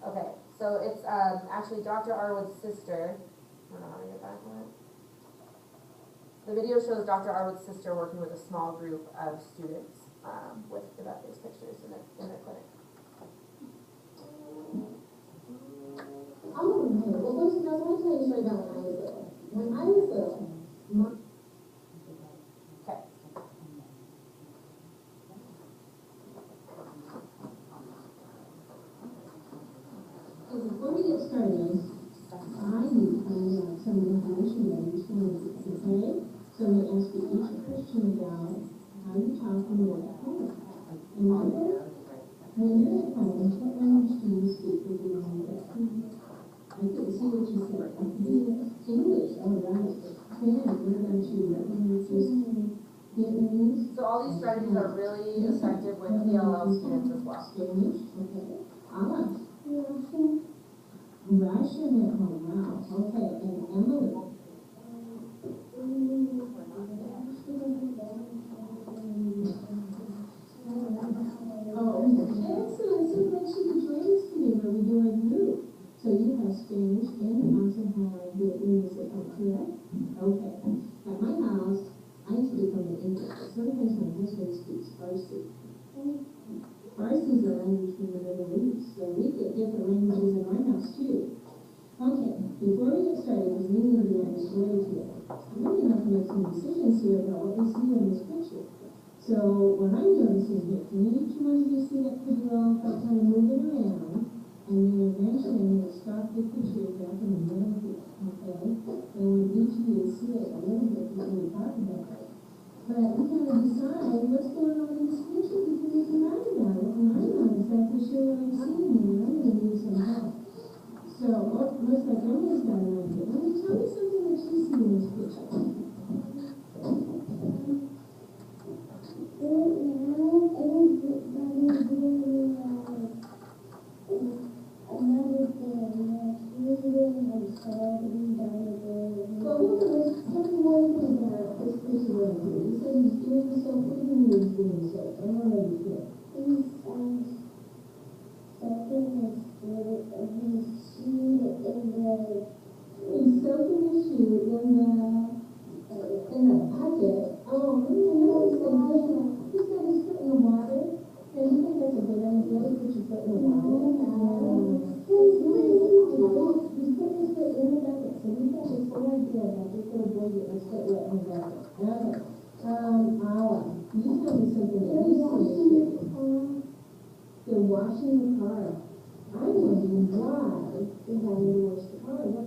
Okay, so it's actually Dr. Arwood's sister. I don't know how to get back on it. The video shows Dr. Arwood's sister working with a small group of students with event-based pictures in their clinic. Oh, okay. Well, first, I want to tell you a story about when I was little. When I was little, Okay. before we get started, I need to find out some information that you're telling us, okay? So I'm going to ask you each question about how you talk when you're at home. And when you're at home, what language do you speak with your mom and dad? I couldn't see what you said. I could hear English, all right. Good, what about you? What languages? Vietnamese? So all these strategies are really effective with ELL students as well. Spanish, okay. Ah. Russian at home, wow, okay, and Emily? Oh, excellent, so glad she could join us today, where we do our group. So you have Spanish and you also have Vietnamese, is that correct? Okay. At my house, I speak only English, but sometimes my husband speaks Farsi. Farsi is a language from the Middle East, so we get different languages in my house too. Okay, before we get started, because we need to be on the story here, I'm going to have to make some decisions here about what we see in this picture. So what I'm noticing here, can each one of you see that pretty well, if I kind of move it around, and then eventually I'm going to stop the picture back in the middle here, okay? And when each of you see it a little bit, we can talk about it. But we gotta decide what's going on in this picture before we can write about it, and I'm not exactly sure what I'm seeing here, I'm gonna need some help. So, looks like Emily's got an idea. Emily, tell me something that you see in this picture. Well, tell me one thing about this picture right here. You said he's doing soap. What do you mean he's doing soap? I don't know you feel. He's soaking his shoe in the bucket. Oh, he's got his foot in the water. And you think that's a good idea to put your foot in the water? He's putting his foot in the bucket. So we've got this whole idea about this little boy getting his foot wet in the bucket. Okay. Ala, you tell me something that you see. They're washing the car. I'm wondering why they're having to wash the car. What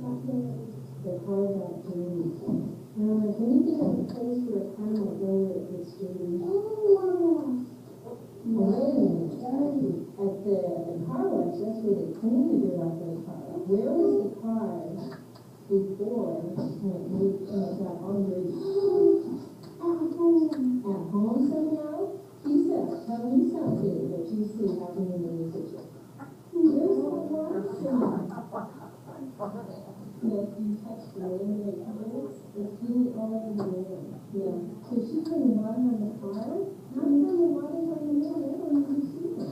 happened? The car got dirty. Can you think of a place where a car might go where it gets dirty? At the car wash, that's where they clean the dirt off of the car. Where was the car before it got all dirty? At home somehow? Lisa, tell me something that you see happening in the picture. There's a lot that you touched the rain and colors. It's really all over the room. Yeah. So she's putting water on the car? How come the water's on the room? I don't even see it.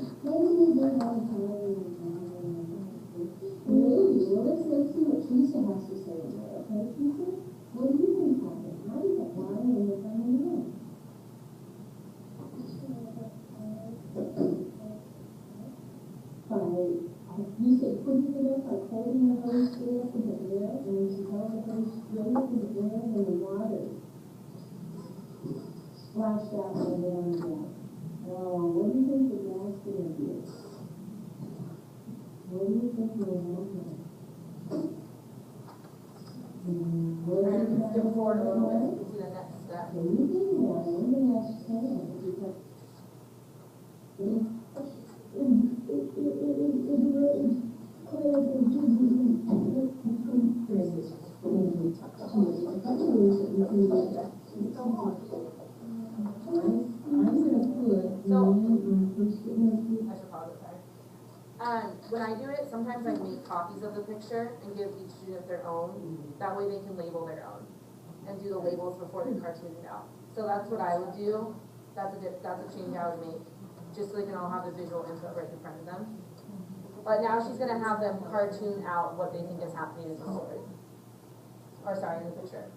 Maybe. Well, let's see what Teresa has to say about it. Okay, Teresa? What do you think happened? How did that water end up on the room? You said putting it up, like holding the hose straight up in the air, and when she held the hose straight up in the air, then the water splashed out and down and down. Oh, what do you think the gas gonna do? What do you think will happen? Skip forward a little bit, you can see the next step. Let me ask Sam, because when I do it, sometimes I make copies of the picture and give each student their own. That way they can label their own and do the labels before they cartoon it out. So that's what I would do. That's a change I would make, just so they can all have the visual input right in front of them. But now she's gonna have them cartoon out what they think is happening in the story. Or sorry, in the picture.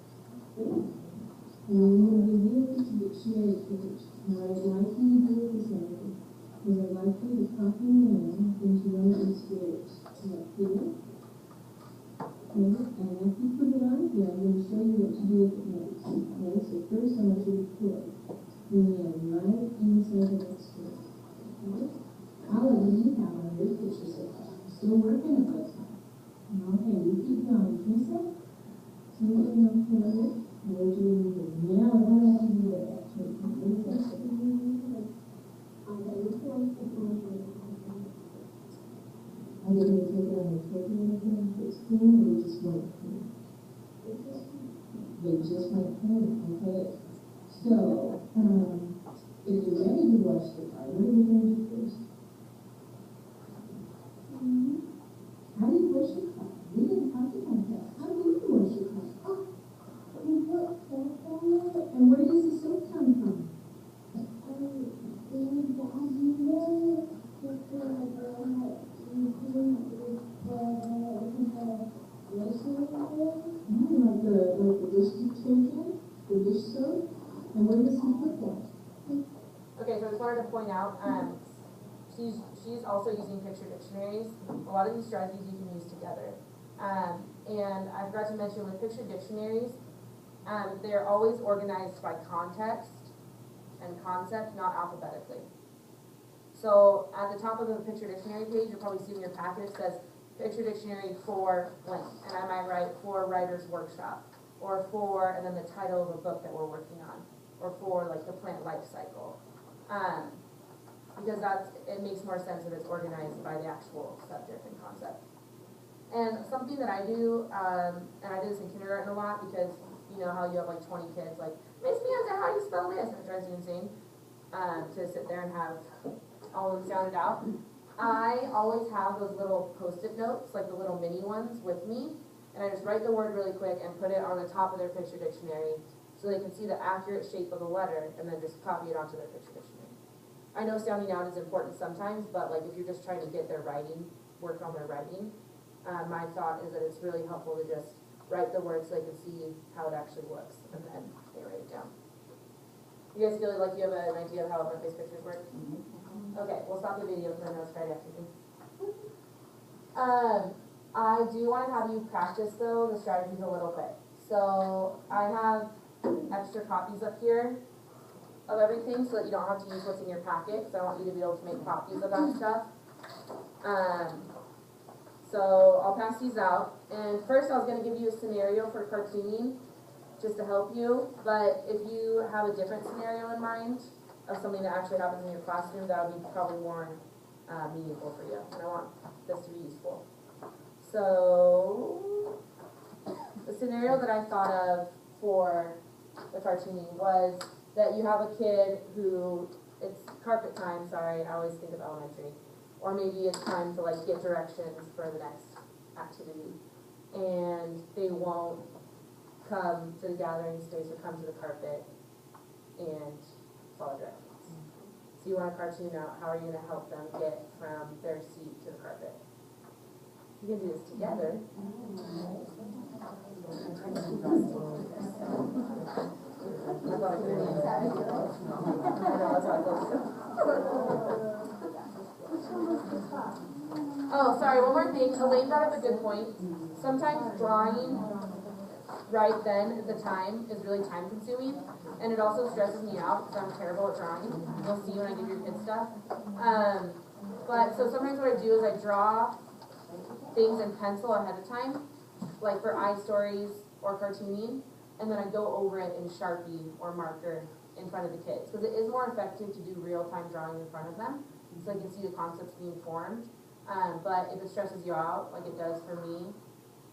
Is it likely to copy in into one of these squares? Like here. Okay, and after you put it on here, I'm going to show you what to do with it next. Okay, so first I want you to put the name right inside of that square. Okay? How do you have on your picture so far? Still working at this time. Okay, you keep going. Lisa? Something else for you? What do you do? Now I don't have to do that actually. Are you going to take it on the calculator again? 16 or you just went through? They just went through, okay. So, if you're ready to wash the car, what are we going to do first? Like the dish detergent, the dish soap, and where does he put that? Okay, so I just wanted to point out, she's also using picture dictionaries. A lot of these strategies you can use together. And I forgot to mention with picture dictionaries, they're always organized by context and concept, not alphabetically. So at the top of the picture dictionary page, you'll probably see in your packet, it says picture dictionary for blank, and I might write for writer's workshop, or for, and then the title of a book that we're working on, or for like the plant life cycle. Because it makes more sense if it's organized by the actual subject and concept. And something that I do, and I do this in kindergarten a lot, because you know how you have like 20 kids, like, Miss Manza, how do you spell this? And it drives you insane, to sit there and have all of them sounded out. I always have those little post-it notes, like the little mini ones with me, and I just write the word really quick and put it on the top of their picture dictionary so they can see the accurate shape of the letter and then just copy it onto their picture dictionary. I know sounding out is important sometimes, but like if you're just trying to get their writing, work on their writing, my thought is that it's really helpful to just write the word so they can see how it actually looks, and then they write it down. You guys feel like you have an idea of how event-based pictures work? Okay, we'll stop the video because I know it's Friday afternoon. I do want to have you practice though the strategies a little bit. So I have extra copies up here of everything so that you don't have to use what's in your packet. So I want you to be able to make copies of that stuff. So I'll pass these out. And first I was going to give you a scenario for cartooning just to help you. But if you have a different scenario in mind of something that actually happens in your classroom, that would be probably more meaningful for you. And I want this to be useful. So the scenario that I thought of for the cartooning was that you have a kid who, it's carpet time, sorry, I always think of elementary. Or maybe it's time to like get directions for the next activity. And they won't come to the gathering space or come to the carpet and follow directions. So you want to cartoon out how are you going to help them get from their seat to the carpet. You can do this together. Oh, sorry, one more thing. Elaine brought up a good point. Sometimes drawing right then at the time is really time consuming, and it also stresses me out because I'm terrible at drawing. You'll see when I give your kids stuff. But so sometimes what I do is I draw things in pencil ahead of time, like for iStories or cartooning, and then I go over it in Sharpie or marker in front of the kids, because it is more effective to do real-time drawing in front of them, so they can see the concepts being formed. But if it stresses you out, like it does for me,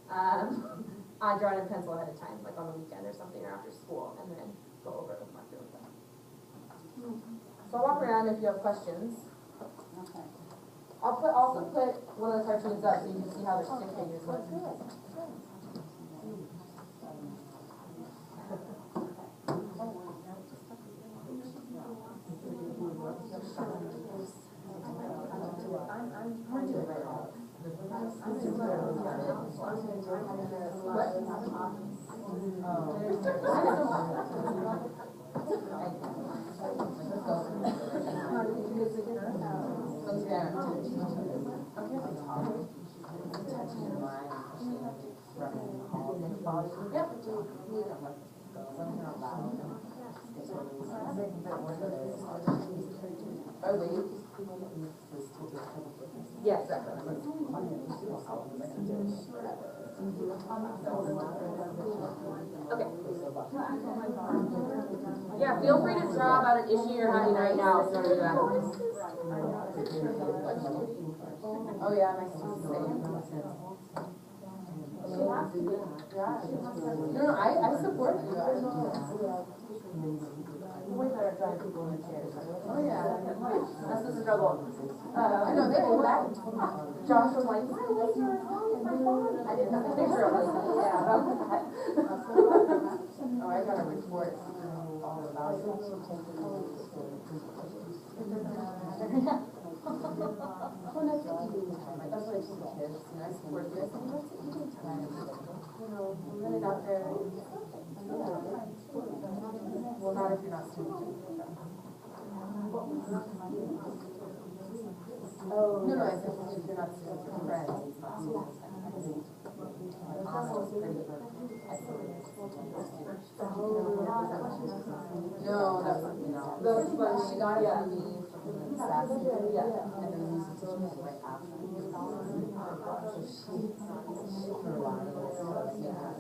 I draw it in pencil ahead of time, like on the weekend or something, or after school, and then go over it with marker with them. So I'll walk around if you have questions. Okay. I'll also put one of the cartoons up so you can see how their stick figures look. Yes, exactly. Okay. Yeah, feel free to draw about an issue you're having right now if you want to do that. Oh yeah, my students say. No, I support you. Way better at drawing people in chairs. Oh yeah, that's the struggle. I know, they hold that. Josh was like, my legs are as long as my body. I didn't have a picture of it. Yeah, about that. Oh, I got a report all about it. Well, that's what eating time. That's what I teach kids. And I support this. What's eating time? know, I'm really not there. Well, not if you're not student. Oh. No, I said if you're not student, your friends, it's not student. It's pretty isolated. No, that's what, she got it from me, from Sassy, and then we used it to teach right after. So she provided us with a scenario.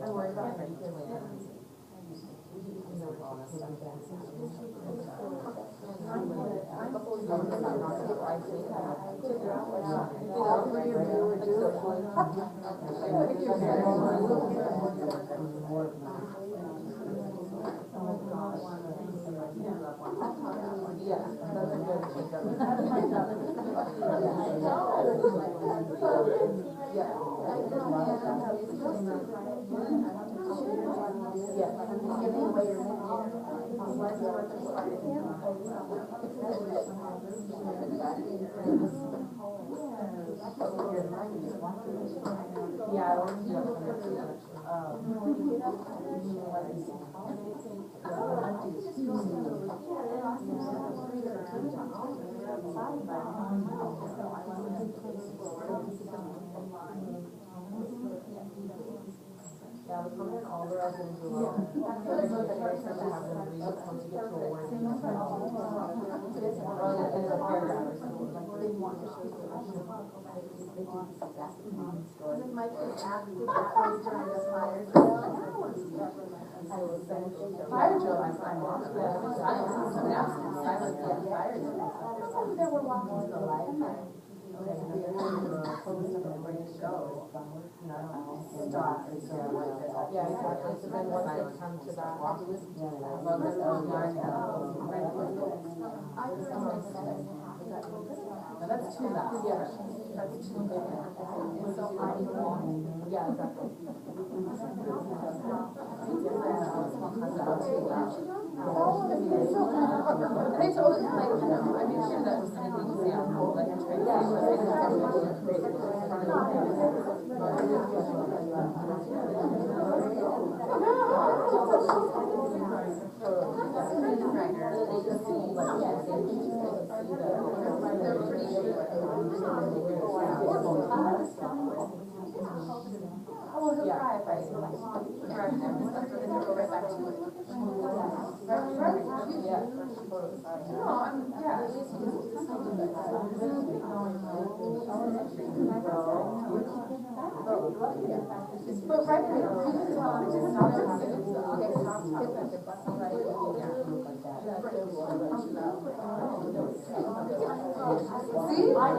I'm worried about her twins. And all that stuff. Yeah, that's a good yeah, I want to do yeah, we come in all the residents who love it. There's no comparison to have them read once you get to a word. And it's a paragraph or something. Like, they want to show the My kids acted that way during the fire drill. I will send fire drill, I'm on it. Silence, silence, yeah, fire drill. They were walking to the light. Yeah, so then once they come to that, now that's too loud. Yeah, that's too big. Yeah, exactly. And I told him, like, you know, I made sure that was an example, like, I tried well, he'll cry if I correct him, and then he'll go right back to it. Yeah. No, but right now, see, right?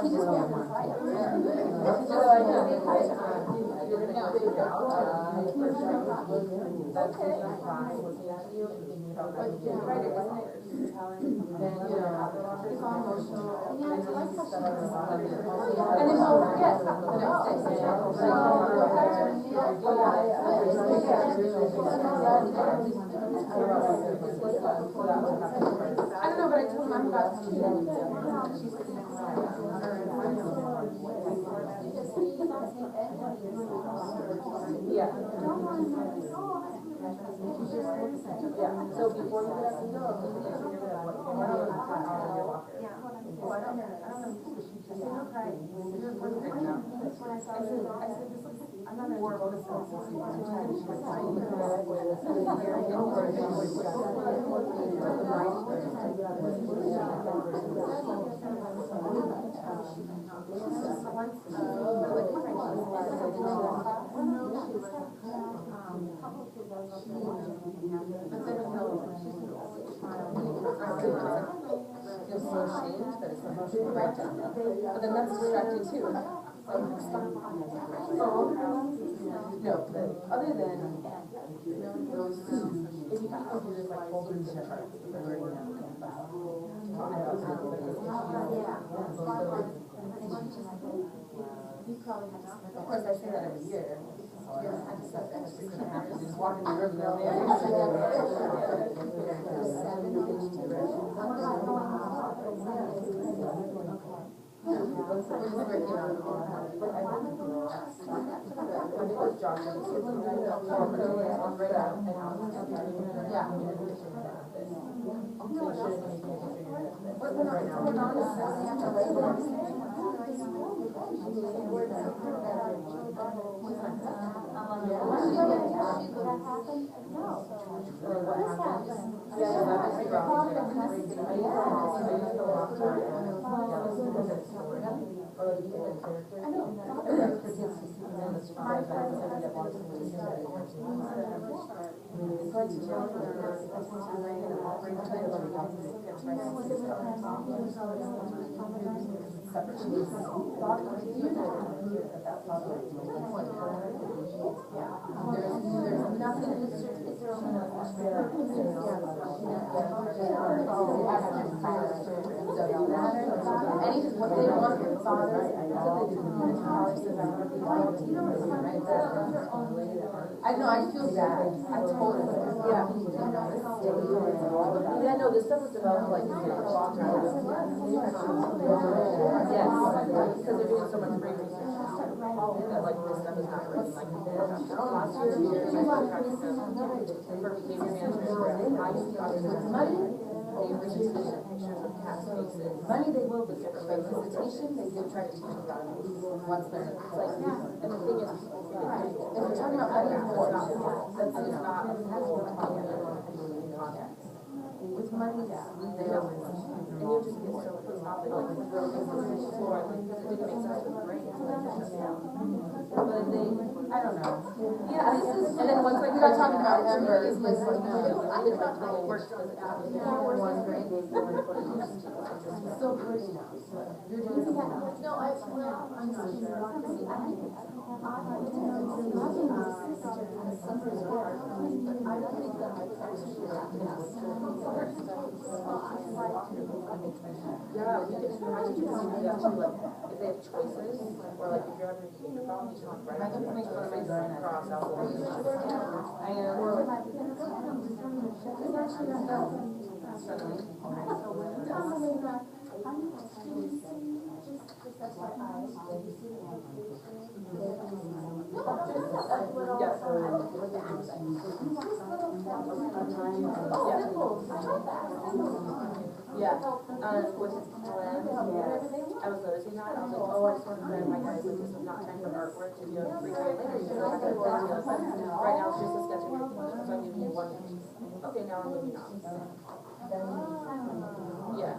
He just can't fight. I don't know, but I told him I'm about to do that. She's sitting next to yeah. Yeah. So before we get up and go, what you're gonna have your locker. Yeah. Well, I don't know. I said this is, I'm not gonna work with feels so ashamed that it's not the right job. But then that's distracting too. No, but other than those two, if you can do this like whole group charts, of course, I say that every year. I just have to just walk in the room and We're just working on all that. What they want your father, I know, I feel bad. I totally. Yeah. Yeah, no, this stuff was developed like a long time ago. Yes, because they're doing so much great research. That like this stuff is not working like we did. Last year, I started practicing for behavior management. I used to use money. They were just pictures of cats' faces. Money they will with different visitation, they do try to teach them about it once they're like, and the thing is, if you're talking about money, it's not, that's not a full context. With money, they don't, and you just get so pissed off at like, really the floor, like, because it didn't make sense for the brain, it's like, shut down. But they, I don't know. Yeah, and then once like, we got talking about Amber, it's like, I did not know it worked because it happened. One grade, they were put it so pretty now. You're doing that. No, I'm yeah, we can try to do that too, like, if they have choices, or like if you're having a behavior problem, you can write it, make fun of my son, cross out the I am, or like, yeah, with Glenn, I was noticing that, I was like, oh, I just want to plan my guys, like, this is not time for artwork, if you have free time later, you can go back and play with us. Right now, it's just a sketch of your feet, so I'm giving you one piece. Okay, now I'm moving on. Yeah.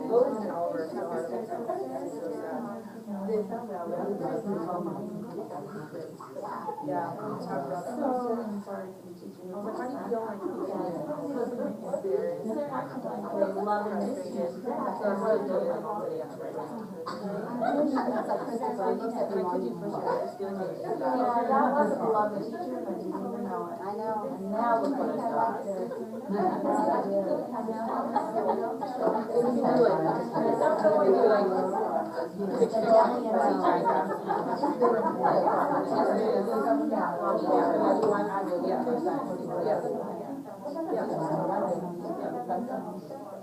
Lois and Oliver are so hard. They found out that yeah, we talked about that. I'm sorry to be teaching. I was like, how do you feel like you can experience? They love it. So I'm really doing it all day after. Could you push it? I just feel like it. That was a lovely teacher, but you didn't even know it. I know. And now look what it's got.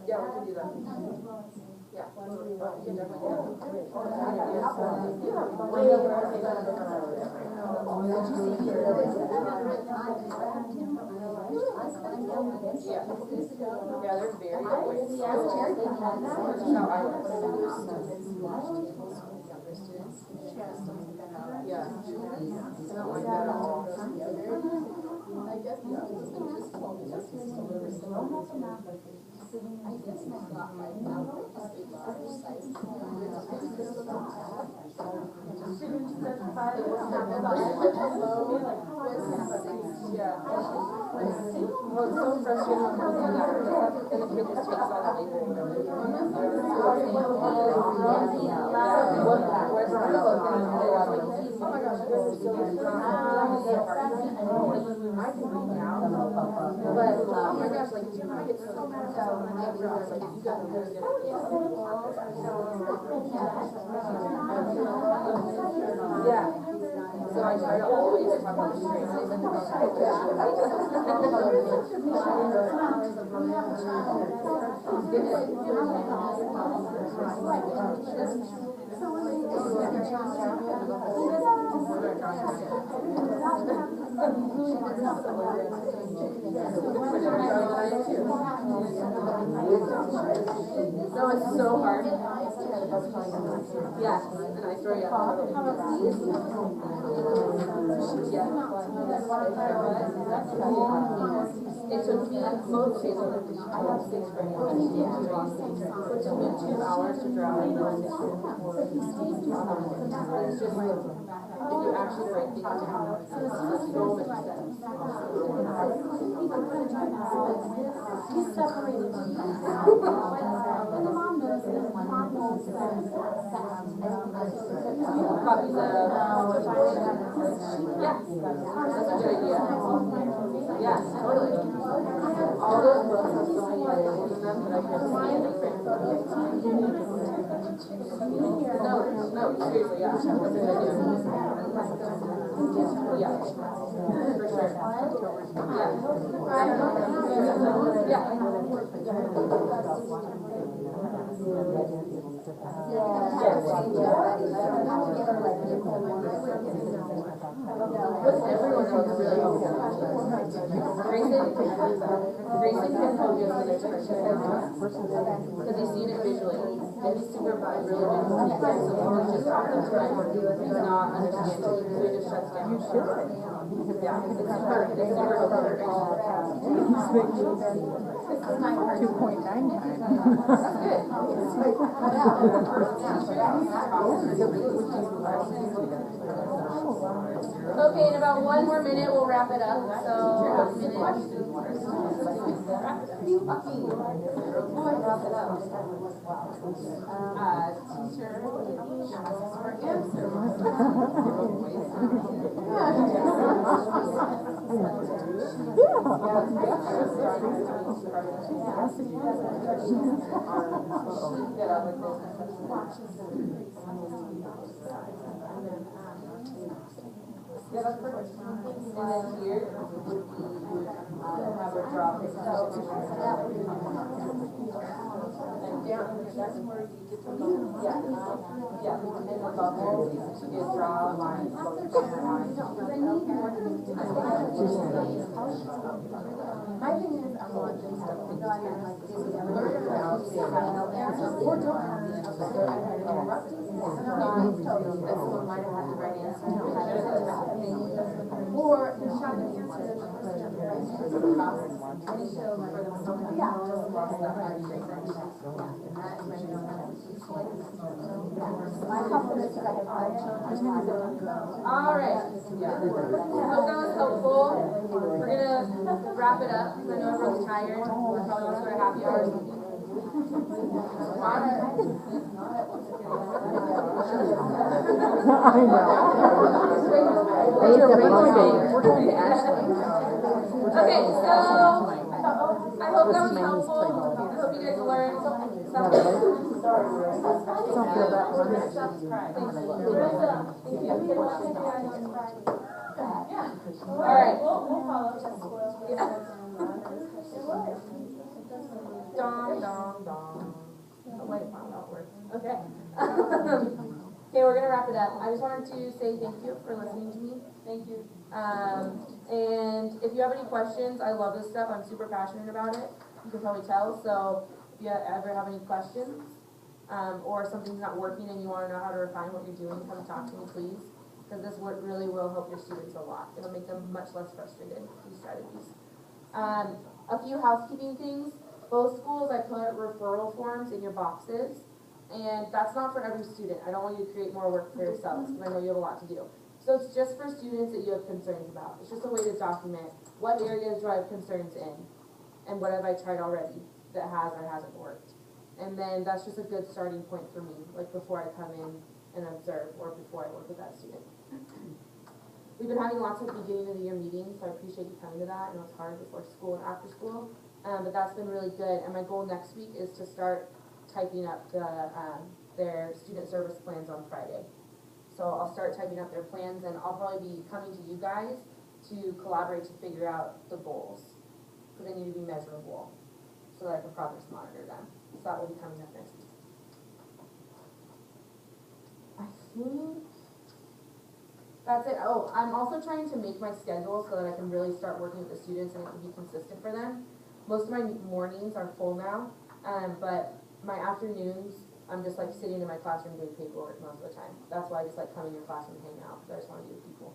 Yeah, we can do that. Yeah, we can definitely yeah, they're very quick. Yeah. I don't like that at all. I guess just told me that's just a little I guess my thought right now is a large size. Yeah. Well, it's so frustrating when the kid just takes on later. Oh my gosh, you guys are so I can read now, but, oh my gosh, like, Jim, I get so mad at someone, and I was like, you got to really get it. Yeah, so I try to always talk about straight. No, it's so hard. Yeah, and I throw you out. It took me both days, I have 6 grade. It took me 2 hours to draw it. It's just like, if you actually write things down, so many steps. He's separated. And the mom knows that. The mom knows that. Copies of, yeah, that's a good idea. Yeah, totally. All those books have so many ideas in them that I could see anything. No, seriously, yeah, that's a good idea. Yeah, for sure. Yeah. Everyone else is really helpful. Grayson can help you with their because he's seen it visually. And he's supervised really visually. So someone just dropped them to he's not understanding. So he just shuts down. You should. Yeah, it's super helpful. 2.9 times. That's good. Okay, in about 1 more minute, we'll wrap it up. So, teacher, yeah, that's perfect. And then here would be have a drop. And down, that's where you get to yeah, yeah. And the bubble, you get draw a line, My thing is, I want them to learn about or don't someone might have had the right answer. Or the shot answer. all right. Hope that was helpful. We're gonna wrap it up because I know everyone's tired. We probably want to go to happy hour. I know. We're going to Ashley. Okay, so I hope that was helpful. I hope you guys learned something. Don't feel that way. All right. Dong, dong, dong. Oh, wait, that works. Okay. Okay, we're gonna wrap it up. I just wanted to say thank you for listening to me. Thank you. And if you have any questions, I love this stuff. I'm super passionate about it. You can probably tell. So if you ever have any questions, or something's not working and you want to know how to refine what you're doing, come talk to me, please. Because this really will help your students a lot. It'll make them much less frustrated, these strategies. A few housekeeping things. Both schools, I put referral forms in your boxes. And that's not for every student. I don't want you to create more work for yourselves, because I know you have a lot to do. So it's just for students that you have concerns about. It's just a way to document what areas do I have concerns in, and what have I tried already that has or hasn't worked. And then that's just a good starting point for me, like before I come in and observe, or before I work with that student. we've been having lots of beginning of the year meetings, so I appreciate you coming to that. I know it's hard before school and after school, but that's been really good. And my goal next week is to start typing up their student service plans on Friday. So I'll start typing up their plans, and I'll probably be coming to you guys to collaborate to figure out the goals, because they need to be measurable, so that I can progress monitor them. So that will be coming up next week. I think that's it. Oh, I'm also trying to make my schedule so that I can really start working with the students and it can be consistent for them. Most of my mornings are full now, but my afternoons, I'm just like sitting in my classroom doing paperwork most of the time. That's why I just like coming in class and hang out, because I just want to be with people.